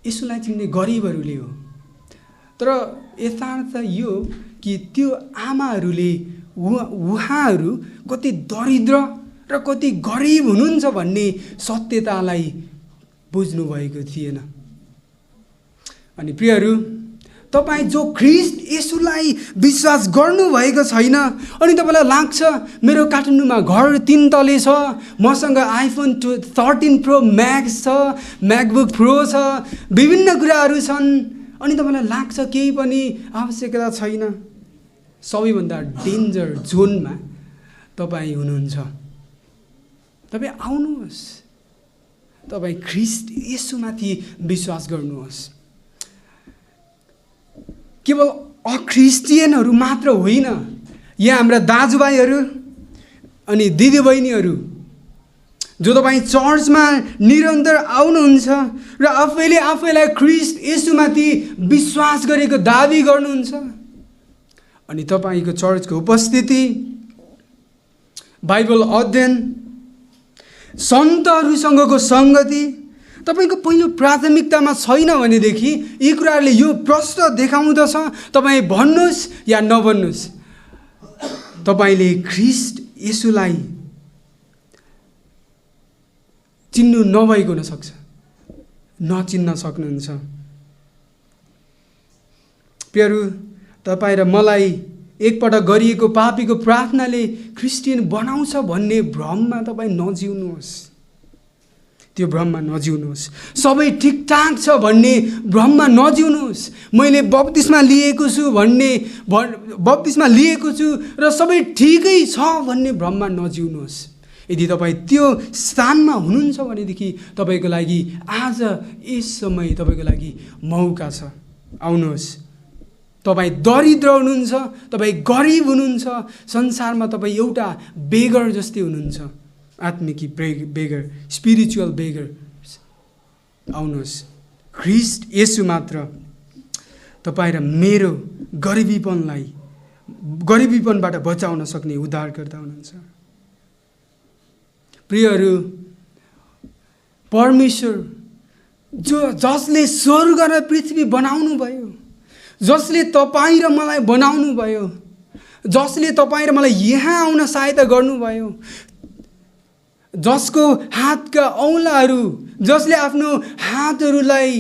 येशूलाई चिन्ने गरिबहरूले हो। तर यथार्थ यो कि त्यो आमाहरूले उहाँहरू कति दरिद्र र कति गरिब हुनुहुन्छ भन्ने सत्यतालाई बुझ्नु भएको थिएन। अनि प्रियहरू, तपाईँ जो ख्रीष्ट येशूलाई विश्वास गर्नुभएको छैन, अनि तपाईँलाई लाग्छ मेरो काठमाडौँमा घर 3 तले छ, मसँग आइफोन 13 प्रो म्याक्स छ, म्याकबुक प्रो छ, विभिन्न कुराहरू छन्, अनि तपाईँलाई लाग्छ केही पनि आवश्यकता छैन, सबैभन्दा डेन्जर जोनमा तपाईँ हुनुहुन्छ। तपाईँ आउनुहोस्, तपाईँ ख्रीष्ट येशूमाथि विश्वास गर्नुहोस्। केवल अख्रिस्टियनहरू मात्र होइन, यहाँ हाम्रा दाजुभाइहरू अनि दिदीबहिनीहरू जो तपाईँ चर्चमा निरन्तर आउनुहुन्छ र आफैलाई ख्रीष्ट येशूमाथि विश्वास गरेको दाबी गर्नुहुन्छ, अनि तपाईँको चर्चको उपस्थिति, बाइबल अध्ययन, सन्तहरूसँगको सङ्गति तपाईँको पहिलो प्राथमिकतामा छैन भनेदेखि यी कुराहरूले यो प्रश्न देखाउँदछ, तपाईँ भन्नुहोस् या नभन्नुहोस्, तपाईँले ख्रीष्ट येशूलाई चिन्नु नभएको हुनसक्छ, नचिन्न सक्नुहुन्छ। प्रियहरू, तपाईँ र मलाई एकपटक गरिएको पापीको प्रार्थनाले क्रिस्चियन बनाउँछ भन्ने भ्रममा तपाईँ नजिउनुहोस्। त्यो भ्रममा नजिउनुहोस्। सबै ठिकठाक छ भन्ने भ्रममा नजिउनुहोस्। मैले बप्तिस्मा लिएको छु बप्तिस्मा लिएको छु र सबै ठिकै छ भन्ने भ्रममा नजिउनुहोस्। यदि तपाईँ त्यो स्थानमा हुनुहुन्छ भनेदेखि तपाईँको लागि आज यस समय तपाईँको लागि मौका छ। आउनुहोस्। तपाईँ दरिद्र हुनुहुन्छ, तपाईँ गरिब हुनुहुन्छ, संसारमा तपाईँ एउटा बेगर जस्तै हुनुहुन्छ, आत्मिकी बेगर, स्पिरिचुअल बेगर। आउनुहोस्। ख्रीष्ट येशू मात्र तपाईँ र मेरो गरिबीपनबाट बचाउन सक्ने उद्धारकर्ता हुनुहुन्छ। प्रियहरू, परमेश्वर जसले स्वर्ग र पृथ्वी बनाउनु भयो, जसले तपाईँ र मलाई बनाउनु भयो, जसले तपाईँ र मलाई यहाँ आउन सहायता गर्नुभयो, जसको हातका औँलाहरू, जसले आफ्नो हातहरूलाई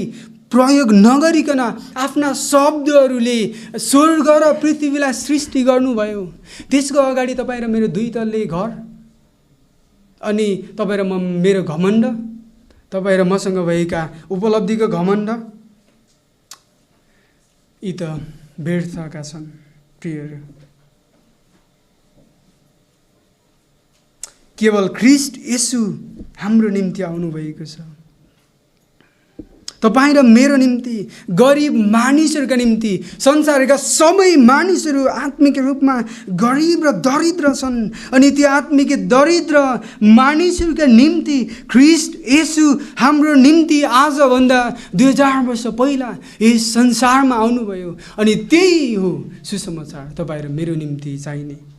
प्रयोग नगरिकन आफ्ना शब्दहरूले स्वर्ग र पृथ्वीलाई सृष्टि गर्नुभयो, त्यसको अगाडि तपाईँ र मेरो 2 तल्ले घर अनि तपाईँ र मेरो घमण्ड, तपाईँ र मसँग भएका उपलब्धिको घमण्ड, यी त व्यर्थका छन्। प्रियहरू, केवल ख्रीष्ट येशू हाम्रो निम्ति आउनुभएको छ। तपाईँ र मेरो निम्ति, गरिब मानिसहरूका निम्ति, संसारका सबै मानिसहरू आत्मिक रूपमा गरिब र दरिद्र छन्। अनि त्यो आत्मिक दरिद्र मानिसहरूका निम्ति ख्रीष्ट येशू हाम्रो निम्ति आजभन्दा 2000 वर्ष पहिला यस संसारमा आउनुभयो। अनि त्यही हो सुसमाचार तपाईँ र मेरो निम्ति चाहिने।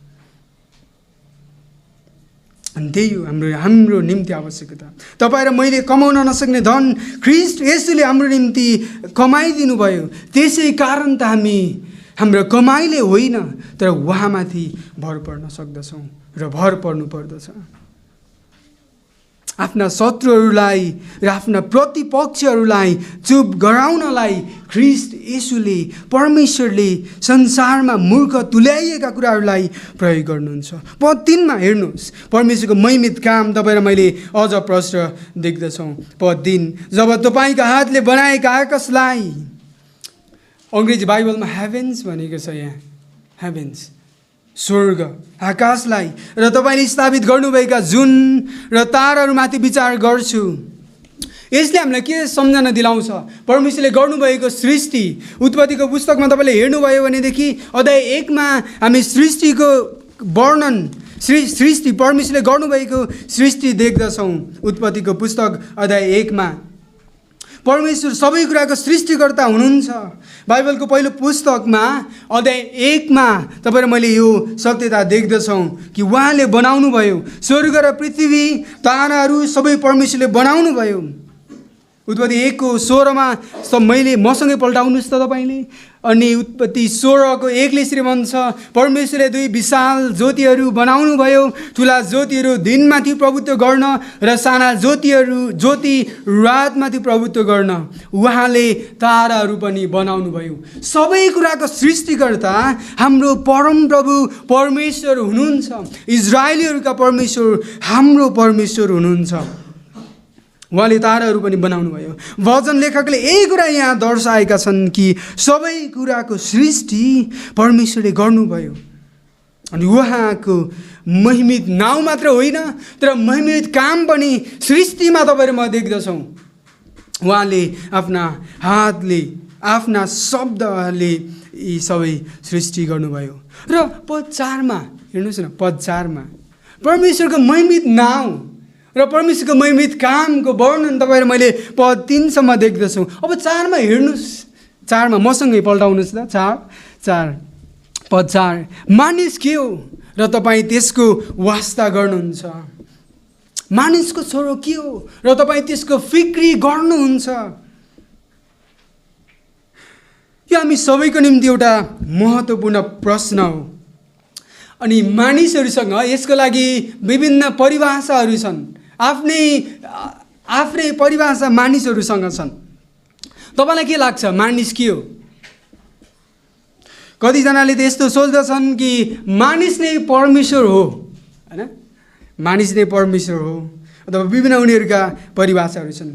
अनि त्यही हो हाम्रो निम्ति आवश्यकता। तपाईँ र मैले कमाउन नसक्ने धन ख्रीष्ट येशूले हाम्रो निम्ति कमाइदिनु भयो। त्यसै कारण त हामी हाम्रो कमाइले होइन, तर उहाँमाथि भर पर्न सक्दछौँ र भर पर्नु पर्दछ। आफ्ना शत्रुहरूलाई र आफ्ना प्रतिपक्षहरूलाई चुप गराउनलाई ख्रीष्ट येशूले, परमेश्वरले संसारमा मूर्ख तुल्याइएका कुराहरूलाई प्रयोग गर्नुहुन्छ। पद 3 मा हेर्नुहोस्, परमेश्वरको महिमित काम तपाईँ र मैले अझ प्रष्ट देख्दछौँ। पद 3, जब तपाईँका हातले बनाएका आकाशलाई, अङ्ग्रेजी बाइबलमा हेभेन्स भनेको छ, यहाँ हेभेन्स स्वर्ग, आकाशलाई र तपाईँले स्थापित गर्नुभएका जुन र ताराहरूमाथि विचार गर्छु। यसले हामीलाई के सम्झना दिलाउँछ? परमेश्वरले गर्नुभएको सृष्टि। उत्पत्तिको पुस्तकमा तपाईँले हेर्नुभयो भनेदेखि अध्याय 1 मा हामी सृष्टिको वर्णन, सृष्टि परमेश्वरले गर्नुभएको सृष्टि देख्दछौँ। उत्पत्तिको पुस्तक अध्याय 1 मा परमेश्वर सबै कुराको सृष्टिकर्ता हुनुहुन्छ। बाइबलको पहिलो पुस्तकमा अध्याय 1 मा तपाईँ र मैले यो सत्यता देख्दछौँ कि उहाँले बनाउनु भयो स्वर्ग र पृथ्वी, ताराहरू सबै परमेश्वरले बनाउनु भयो। उत्पत्ति 1 को 16 मा मैले मसँगै पल्टाउनुहोस् त तपाईँले। अनि उत्पत्ति 16 को 1 ले यसरी भन्छ, परमेश्वरले 2 विशाल ज्योतिहरू बनाउनु भयो, ठुला ज्योतिहरू दिनमाथि प्रभुत्व गर्न र साना ज्योति रातमाथि प्रभुत्व गर्न। उहाँले ताराहरू पनि बनाउनु भयो। सबै कुराको सृष्टिकर्ता हाम्रो परम प्रभु परमेश्वर हुनुहुन्छ। इजरायलीहरूका परमेश्वर हाम्रो परमेश्वर हुनुहुन्छ। उहाँले ताराहरू पनि बनाउनु भयो। भजन लेखकले यही कुरा यहाँ दर्शाएका छन् कि सबै कुराको सृष्टि परमेश्वरले गर्नुभयो। अनि उहाँको महिमित नाउँ मात्र होइन, तर महिमित काम पनि सृष्टिमा तपाईँ र म देख्दछौँ। उहाँले आफ्ना हातले, आफ्ना शब्दले यी सबै सृष्टि गर्नुभयो। र पद 4 मा हेर्नुहोस् न, पद 4 मा परमेश्वरको महिमित नाउँ र परमेश्वरको महिमित कामको वर्णन तपाईँ र मैले पद 3 सम्म देख्दछौँ। अब 4 मा हेर्नुहोस्, 4 मा मसँगै पल्टाउनुहोस् त। 4 पद 4, मानिस के हो र तपाईँ त्यसको वास्ता गर्नुहुन्छ? मानिसको छोरो के हो र तपाईँ त्यसको फिक्री गर्नुहुन्छ? यो हामी सबैको निम्ति एउटा महत्त्वपूर्ण प्रश्न हो। अनि मानिसहरूसँग यसको लागि विभिन्न परिभाषाहरू छन्। आफ्नै परिभाषा मानिसहरूसँग छन्। तपाईँलाई के लाग्छ मानिस के हो? कतिजनाले त यस्तो सोच्दछन् कि मानिस नै परमेश्वर हो, हैन? मानिस नै परमेश्वर हो अथवा विभिन्न उनीहरूका परिभाषाहरू छन्।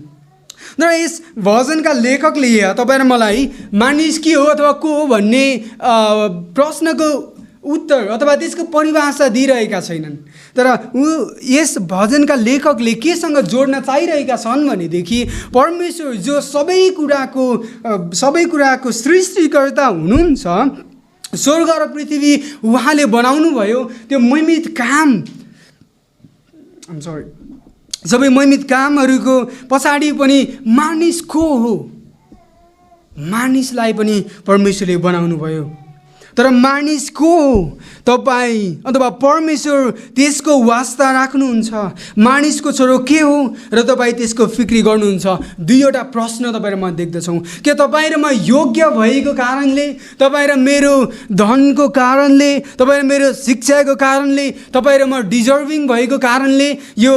र यस भजनका लेखकले यहाँ तपाईँ र मलाई मानिस के हो अथवा को हो भन्ने प्रश्नको उत्तर अथवा त्यसको परिभाषा दिइरहेका छैनन्। तर यस भजनका लेखकले केसँग जोड्न चाहिरहेका छन् भनेदेखि परमेश्वर जो सबै कुराको सृष्टिकर्ता हुनुहुन्छ, स्वर्ग र पृथ्वी उहाँले बनाउनु भयो, त्यो महिमित काम सबै महिमित कामहरूको पछाडि पनि मानिस को हो? मानिसलाई पनि परमेश्वरले बनाउनु भयो। तर मानिस को हो? तपाईँ अथवा परमेश्वर त्यसको वास्ता राख्नुहुन्छ। मानिसको छोरो के हो र तपाईँ त्यसको फिक्री गर्नुहुन्छ। दुईवटा प्रश्न तपाईँ र म देख्दछौँ। के तपाईँ र म योग्य भएको कारणले, तपाईँ र मेरो धनको कारणले, तपाईँ र मेरो शिक्षाको कारणले, तपाईँ र म डिजर्भिङ भएको कारणले, यो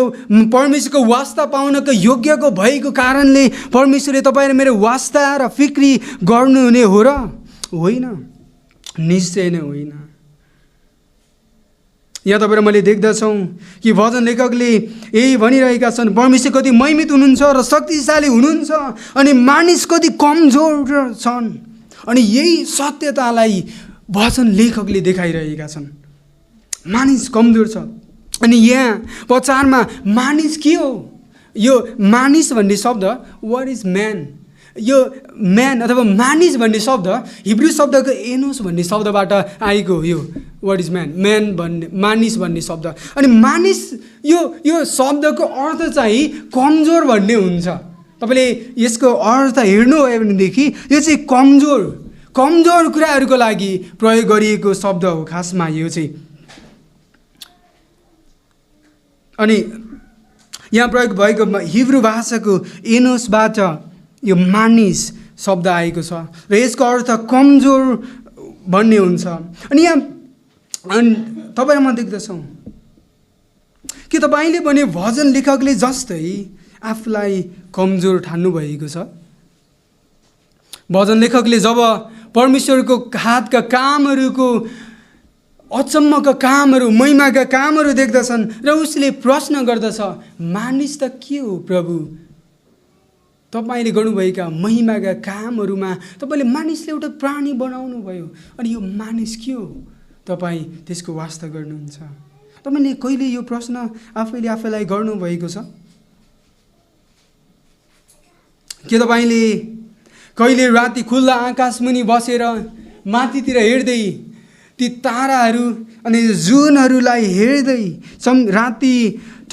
परमेश्वरको वास्ता पाउनको योग्यको भएको कारणले परमेश्वरले तपाईँ र मेरो वास्ता र फिक्री गर्नुहुने हो र? होइन, निश्चय नै होइन। यहाँ तपाईँ र मैले देख्दछौँ कि भजन लेखकले यही भनिरहेका छन्, परमेश्वर कति महिमित हुनुहुन्छ र शक्तिशाली हुनुहुन्छ अनि मानिस कति कमजोर छन्। अनि यही सत्यतालाई भजन लेखकले देखाइरहेका छन्। मानिस कमजोर छ। अनि यहाँ पचारमा मानिस के हो? यो मानिस भन्ने शब्द वाट इज म्यान, यो म्यान अथवा मानिस भन्ने शब्द हिब्रू शब्दको एनोस भन्ने शब्दबाट आएको हो। यो वाट इज म्यान, म्यान भन्ने मानिस भन्ने शब्द। अनि मानिस यो शब्दको अर्थ चाहिँ कमजोर भन्ने हुन्छ। तपाईँले यसको अर्थ हेर्नुभयो भनेदेखि यो चाहिँ कमजोर कुराहरूको लागि प्रयोग गरिएको शब्द हो खासमा यो चाहिँ। अनि यहाँ प्रयोग भएको हिब्रू भाषाको एनोसबाट यो मानिस शब्द आएको छ र यसको अर्थ कमजोर भन्ने हुन्छ। अनि यहाँ तपाईँ र म देख्दछौँ कि तपाईँले भने भजन लेखकले जस्तै आफूलाई कमजोर ठान्नु भएको छ। भजन लेखकले जब परमेश्वरको हातका कामहरूको, अचम्मका कामहरू, महिमाका कामहरू देख्दछन् र उसले प्रश्न गर्दछ, मानिस त के हो प्रभु? तपाईँले गर्नुभएका महिमाका कामहरूमा तपाईँले मानिसले एउटा प्राणी बनाउनु भयो, अनि यो मानिस के हो? तपाईँ त्यसको वास्ता गर्नुहुन्छ। तपाईँले कहिले यो प्रश्न आफैलाई गर्नुभएको छ? के तपाईँले कहिले राति खुल्ला आकाशमुनि बसेर माथितिर हेर्दै ती ताराहरू अनि जुनहरूलाई हेर्दै, राति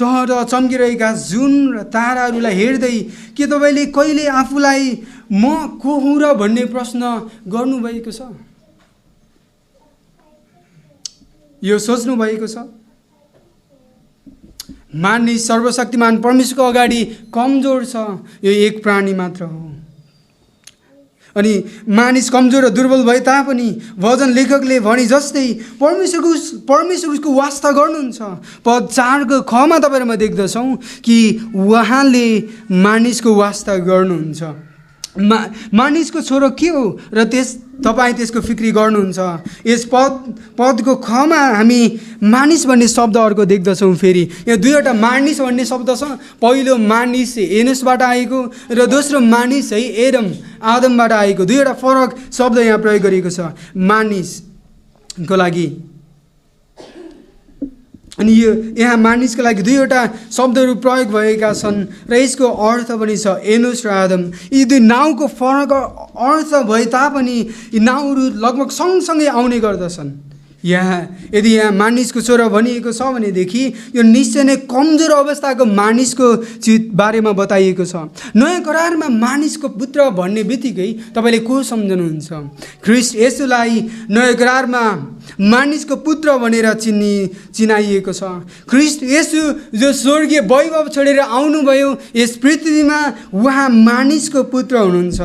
टहर चम्किरहेका जुन र ताराहरूलाई हेर्दै के तपाईँले कहिले आफूलाई म को हुँ र भन्ने प्रश्न गर्नुभएको छ? यो सोच्नु भएको छ? मानिस सर्वशक्तिमान परमेश्वरको अगाडि कमजोर छ, यो एक प्राणी मात्र हो। अनि मानिस कमजोर र दुर्बल भए तापनि भजन लेखकले भने जस्तै परमेश्वर उसको वास्ता गर्नुहुन्छ। पद 4 को खमा तपाईँ म देख्दछौँ कि उहाँले मानिसको वास्ता गर्नुहुन्छ। मानिसको छोरो के हो र तपाईँ त्यसको फिक्री गर्नुहुन्छ। यस पदको खमा हामी मानिस भन्ने शब्द अर्को देख्दछौँ। फेरि यहाँ दुईवटा मानिस भन्ने शब्द छ। पहिलो मानिस एनोसबाट आएको र दोस्रो मानिस है आदमबाट आएको। दुईवटा फरक शब्द यहाँ प्रयोग गरिएको छ मानिसको लागि। अनि यो यहाँ मानिसको लागि दुईवटा शब्दहरू प्रयोग भएका छन् र यसको अर्थ पनि छ एनोस र आदम। यी दुई नाउँको फरक अर्थ भए तापनि यी नाउँहरू लगभग सँगसँगै आउने गर्दछन्। यदि यहाँ मानिसको छोरो भनिएको छ भनेदेखि यो निश्चय नै कमजोर अवस्थाको मानिसको बारेमा बताइएको छ। नयाँ करारमा मानिसको पुत्र भन्ने बित्तिकै तपाईँले को सम्झनुहुन्छ? ख्रिस्ट येशूलाई नयाँ करारमा मानिसको पुत्र भनेर चिनाइएको छ। ख्रिस्ट येशू जो स्वर्गीय वैभव छोडेर आउनुभयो यस पृथ्वीमा, उहाँ मानिसको पुत्र हुनुहुन्छ।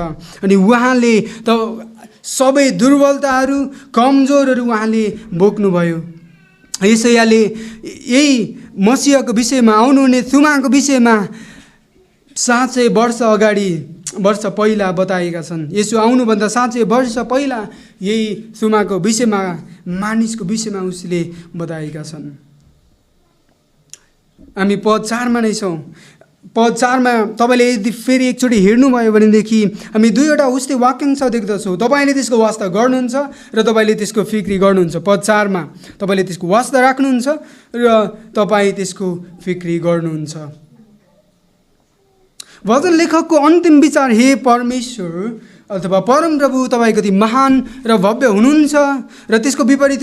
अनि उहाँले त सबै दुर्बलताहरू, कमजोरहरू उहाँले बोक्नुभयो। यसैले यही मसीहको विषयमा, आउनुहुने थुमाको विषयमा 700 वर्ष पहिला बताएका छन्। यसो आउनुभन्दा 700 वर्ष पहिला यही थुमाको विषयमा, मानिसको विषयमा उसले बताएका छन्। हामी पद 4मा नै छौँ। पद 4मा तपाईँले यदि फेरि एकचोटि हेर्नुभयो भनेदेखि हामी दुईवटा उस्तै वाक्यांश देख्दछौँ। तपाईँले त्यसको वास्ता गर्नुहुन्छ र तपाईँले त्यसको फिक्री गर्नुहुन्छ। पद 4मा तपाईँले त्यसको वास्ता राख्नुहुन्छ र तपाईँ त्यसको फिक्री गर्नुहुन्छ। भजन लेखकको अन्तिम विचार, हे परमेश्वर अथवा परमप्रभु तपाईँ कति महान र भव्य हुनुहुन्छ र त्यसको विपरीत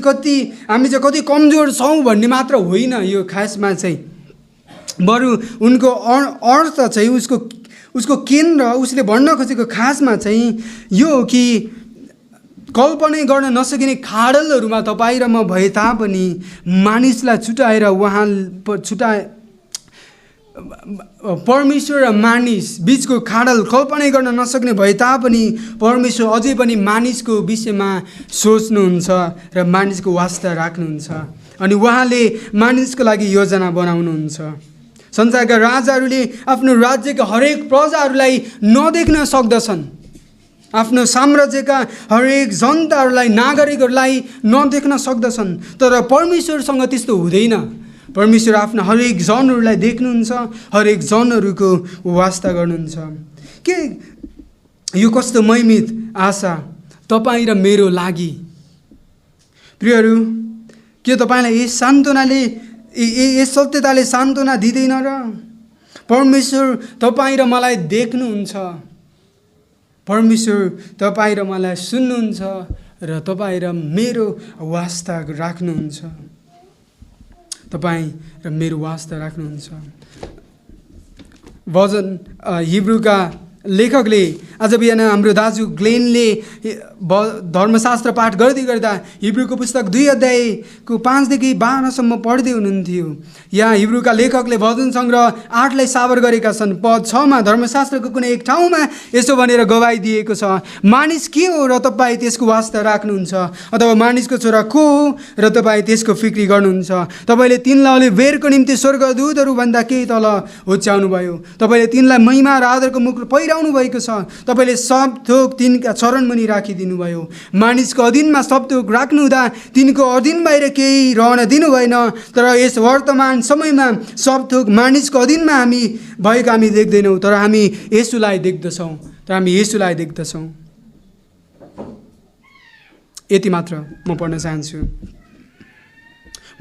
हामी चाहिँ कति कमजोर छौँ भन्ने मात्र होइन यो खासमा चाहिँ, बरु उनको अर्थ चाहिँ उसको केन्द्र उसले भन्न खोजेको खासमा चाहिँ यो हो कि कल्पनै गर्न नसकिने खाडलहरूमा तपाईँ र म भए तापनि मानिसलाई छुटाएर परमेश्वर र मानिस बिचको खाडल कल्पनै गर्न नसक्ने भए तापनि परमेश्वर अझै पनि मानिसको विषयमा सोच्नुहुन्छ र मानिसको वास्ता राख्नुहुन्छ अनि उहाँले मानिसको लागि योजना बनाउनुहुन्छ। संसारका राजाहरूले आफ्नो राज्यका हरेक प्रजाहरूलाई नदेख्न सक्दछन्, आफ्नो साम्राज्यका हरेक जनताहरूलाई नागरिकहरूलाई नदेख्न सक्दछन्, तर परमेश्वरसँग त्यस्तो हुँदैन। परमेश्वर आफ्नो हरेक जनहरूलाई देख्नुहुन्छ, हरेक जनहरूको वास्ता गर्नुहुन्छ। के यो कस्तो महिमित आशा तपाईँ र मेरो लागि। प्रियहरू, के तपाईँलाई यस सान्त्वनाले यस सत्यताले सान्त्वना दिँदैन र परमेश्वर तपाईँ र मलाई देख्नुहुन्छ, परमेश्वर तपाईँ र मलाई सुन्नुहुन्छ र तपाईँ र मेरो वास्ता राख्नुहुन्छ, तपाईँ र मेरो वास्ता राख्नुहुन्छ। भजन हिब्रूका लेखकले आज बिहान हाम्रो दाजु ग्लेनले धर्मशास्त्र पाठ गर्दै गर्दा हिब्रूको पुस्तक 2 अध्यायको 5 देखि 12सम्म पढ्दै हुनुहुन्थ्यो। यहाँ हिब्रूका लेखकले भजन सङ्ग्रह 8लाई साबर गरेका छन्। पद 6मा धर्मशास्त्रको कुनै एक ठाउँमा यसो भनेर गवाई दिएको छ, मानिस के हो र तपाईँ त्यसको वास्ता राख्नुहुन्छ, अथवा मानिसको छोरा को हो र तपाईँ त्यसको फिक्री गर्नुहुन्छ। तपाईँले तिनलाई बेरको निम्ति स्वर्गदूतहरूभन्दा केही तल होच्याउनु भयो, तपाईँले तिनलाई महिमा र आदरको मुकुट पहिराउनु भएको छ, तपाईँले सब थोक तिनका चरण मुनि राखिदिनु भयो। मानिसको अधीनमा सब थोक राख्नु हुँदा तिनको अधीन बाहिर केही रहन दिनु भएन, तर यस वर्तमान समयमा सब थोक मानिसको अधीनमा हामी देख्दैनौँ, तर हामी येशूलाई देख्दछौँ। यति मात्र म पढ्न चाहन्छु।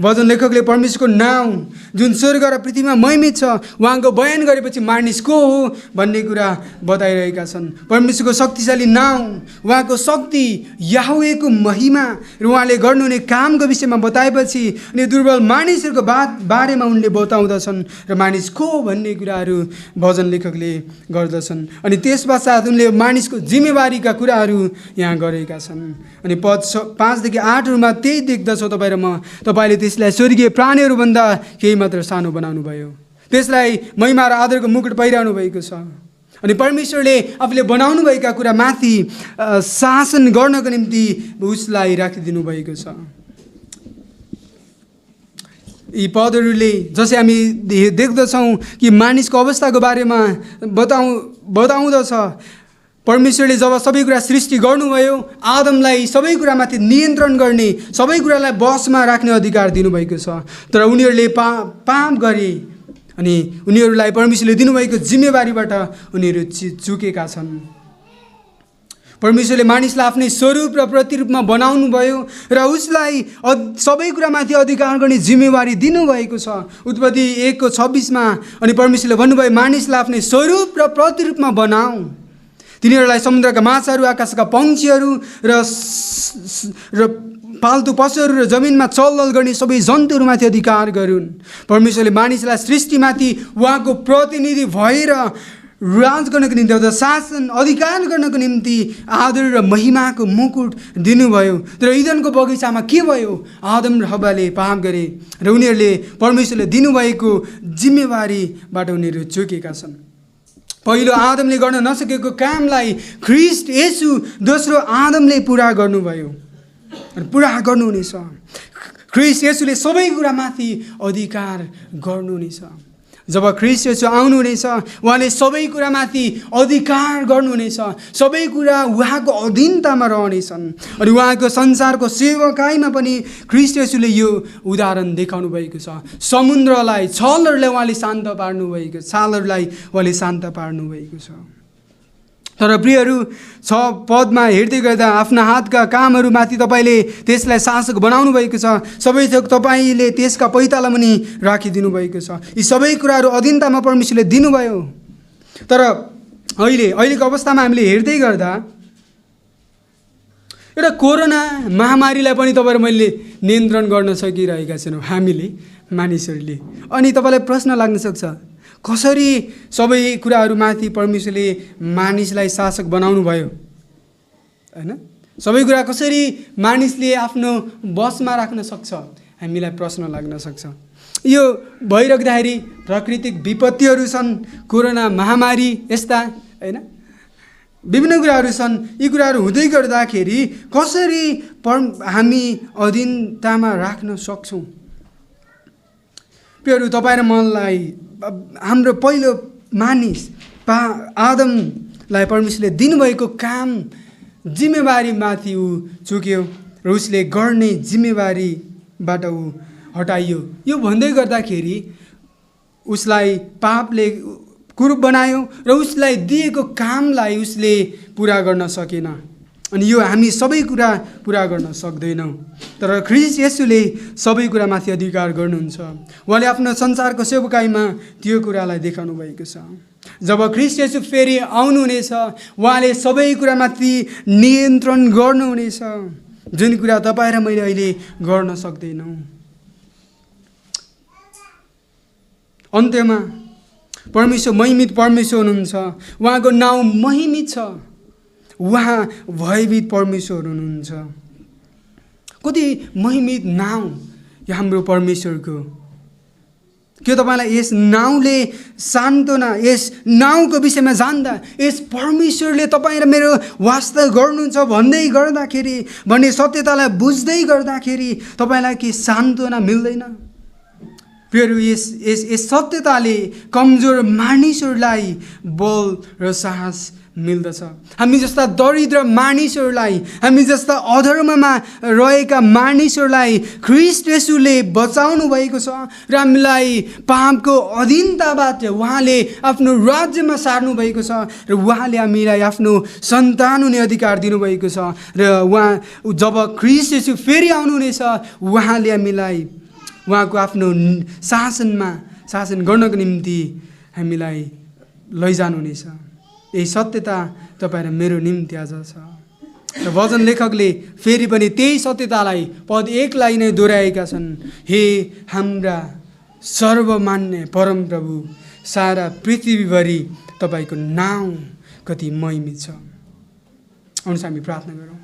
भजन लेखकले परमेश्वरको नाउँ जुन स्वर्ग र पृथ्वीमा महिमित छ उहाँको बयान गरेपछि मानिस को हो भन्ने कुरा बताइरहेका छन्। परमेश्वरको शक्तिशाली नाउँ, उहाँको शक्ति, याहवेको महिमा र उहाँले गर्नुहुने कामको विषयमा बताएपछि अनि दुर्बल मानिसहरूको बारेमा उनले बताउँदछन् र मानिस को भन्ने कुराहरू भजन लेखकले गर्दछन्। अनि त्यस पश्चात उनले मानिसको जिम्मेवारीका कुराहरू यहाँ गरेका छन्। अनि पद 5 देखि 8हरूमा त्यही देख्दछौँ तपाईँ र म, तपाईँले त्यसलाई स्वर्गीय प्राणीहरूभन्दा केही मात्र सानो बनाउनु भयो, त्यसलाई महिमा र आदरको मुकुट पहिराउनु भएको छ। अनि परमेश्वरले आफूले बनाउनु भएका कुरा माथि शासन गर्नको निम्ति उसलाई राखिदिनु भएको छ। यी पदहरूले जसै हामी देख्दछौँ कि मानिसको अवस्थाको बारेमा बताउँदछ। परमेश्वरले जब सबै कुरा सृष्टि गर्नुभयो, आदमलाई सबै कुरामाथि नियन्त्रण गर्ने, सबै कुरालाई बसमा राख्ने अधिकार दिनुभएको छ, तर उनीहरूले पाप गरे अनि उनीहरूलाई परमेश्वरले दिनुभएको जिम्मेवारीबाट उनीहरू चुकेका छन्। परमेश्वरले मानिसलाई आफ्नै स्वरूप र प्रतिरूपमा बनाउनु भयो र उसलाई सबै कुरामाथि अधिकार गर्ने जिम्मेवारी दिनुभएको छ। उत्पत्ति 1:26मा अनि परमेश्वरले भन्नुभयो मानिसलाई आफ्नै स्वरूप र प्रतिरूपमा बनाऊ, तिनीहरूलाई समुद्रका माछाहरू, आकाशका पक्षीहरू र पाल्तु पशुहरू र जमिनमा चलचल गर्ने सबै जन्तुहरूमाथि अधिकार गरून्। परमेश्वरले मानिसलाई सृष्टिमाथि उहाँको प्रतिनिधि भएर राज गर्नको निम्ति अथवा शासन अधिकार गर्नको निम्ति आदर र महिमाको मुकुट दिनुभयो। तर इदनको बगैँचामा के भयो? आदम र हव्वाले पाप गरे र उनीहरूले परमेश्वरले दिनुभएको जिम्मेवारीबाट उनीहरू चुकेका छन्। पहिलो आदमले गर्न नसकेको कामलाई ख्रीष्ट येशू दोस्रो आदमले पुरा गर्नुभयो र पुरा गर्नुहुनेछ। ख्रीष्ट येशूले सबै कुरामाथि अधिकार गर्नुहुनेछ। जब ख्रीष्ट येशू आउनुहुनेछ, उहाँले सबै कुरामाथि अधिकार गर्नुहुनेछ, सबै कुरा उहाँको अधीनतामा रहनेछन्। अनि उहाँको संसारको सेवकाईमा पनि ख्रीष्ट येशूले यो उदाहरण देखाउनु भएको छ। समुद्रलाई, छलहरूलाई उहाँले शान्त पार्नुभएको, छालहरूलाई उहाँले शान्त पार्नुभएको छ। तर प्रियहरू, 6 पदमा हेर्दै गर्दा आफ्ना हातका कामहरूमाथि तपाईँले त्यसलाई शासक बनाउनु भएको छ, सबै थोक तपाईँले त्यसका पैताला पनि राखिदिनु भएको छ। यी सबै कुराहरू अधीनतामा परमेश्वरले दिनुभयो। तर अहिलेको अवस्थामा हामीले हेर्दै गर्दा एउटा कोरोना महामारीलाई पनि तपाईँ र मैले नियन्त्रण गर्न सकिरहेका छैनौँ, हामीले मानिसहरूले। अनि तपाईँलाई प्रश्न लाग्न सक्छ, कसरी सबै कुराहरूमाथि परमेश्वरले मानिसलाई शासक बनाउनु भयो, हैन? सबै कुरा कसरी मानिसले आफ्नो बसमा राख्न सक्छ, हामीलाई प्रश्न लाग्न सक्छ। यो भइराख्दाखेरि प्राकृतिक विपत्तिहरू छन्, कोरोना महामारी यस्ता, हैन? विभिन्न कुराहरू छन्। यी कुराहरू हुँदै गर्दाखेरि कसरी हामी अधीनतामा राख्न सक्छौँ? प्रियहरू, तपाईँ र मलाई, हाम्रो पहिलो मानिस आदमलाई परमेश्वरले दिनुभएको काम, जिम्मेवारीमाथि ऊ चुक्यो र उसले गर्ने जिम्मेवारीबाट ऊ हटाइयो। यो भन्दै गर्दाखेरि उसलाई पापले कुरूप बनायो र उसलाई दिएको कामलाई उसले पुरा गर्न सकेन। अनि यो हामी सबै कुरा पुरा गर्न सक्दैनौँ। तर ख्रीष्ट येशूले सबै कुरामाथि अधिकार गर्नुहुन्छ। उहाँले आफ्नो संसारको सेवकाईमा त्यो कुरालाई देखाउनु भएको छ। जब ख्रीष्ट येशू फेरि आउनुहुनेछ, उहाँले सबै कुरामाथि नियन्त्रण गर्नुहुनेछ, जुन कुरा तपाईँ र मैले अहिले गर्न सक्दैनौँ। अन्त्यमा परमेश्वर महिमित परमेश्वर हुनुहुन्छ, उहाँको नाउँ महिमित छ, उहाँ भयभीत परमेश्वर हुनुहुन्छ। कति महिमित नाउँ यो हाम्रो परमेश्वरको। के तपाईँलाई यस नाउँले सान्त्वना, यस नाउँको विषयमा जान्दा, यस परमेश्वरले तपाईँ र मेरो वास्ता गर्नुहुन्छ भन्दै गर्दाखेरि, भन्ने सत्यतालाई बुझ्दै गर्दाखेरि तपाईँलाई के सान्त्वना मिल्दैन? प्रियहरू, यस सत्यताले कमजोर मानिसहरूलाई बल र साहस मिल्दछ। हामी जस्ता दरिद्र मानिसहरूलाई, हामी जस्ता अधर्ममा रहेका मानिसहरूलाई ख्रीष्ट येशूले बचाउनु भएको छ र हामीलाई पापको अधीनताबाट उहाँले आफ्नो राज्यमा सार्नु भएको छ र उहाँले हामीलाई आफ्नो सन्तान हुने अधिकार दिनुभएको छ। र उहाँ जब ख्रीष्ट येशू फेरि आउनुहुनेछ, उहाँले हामीलाई उहाँको आफ्नो शासन गर्नको निम्ति हामीलाई लैजानुहुनेछ। यही सत्यता तपाईँ र मेरो निम्ति आज छ। र भजन लेखकले फेरि पनि त्यही सत्यतालाई पद 1लाई नै दोहोऱ्याएका छन्। हे हाम्रा सर्वमान्य परमप्रभु, सारा पृथ्वीभरि तपाईँको नाउँ कति महिमित छ। आउनुहोस् हामी प्रार्थना गरौँ।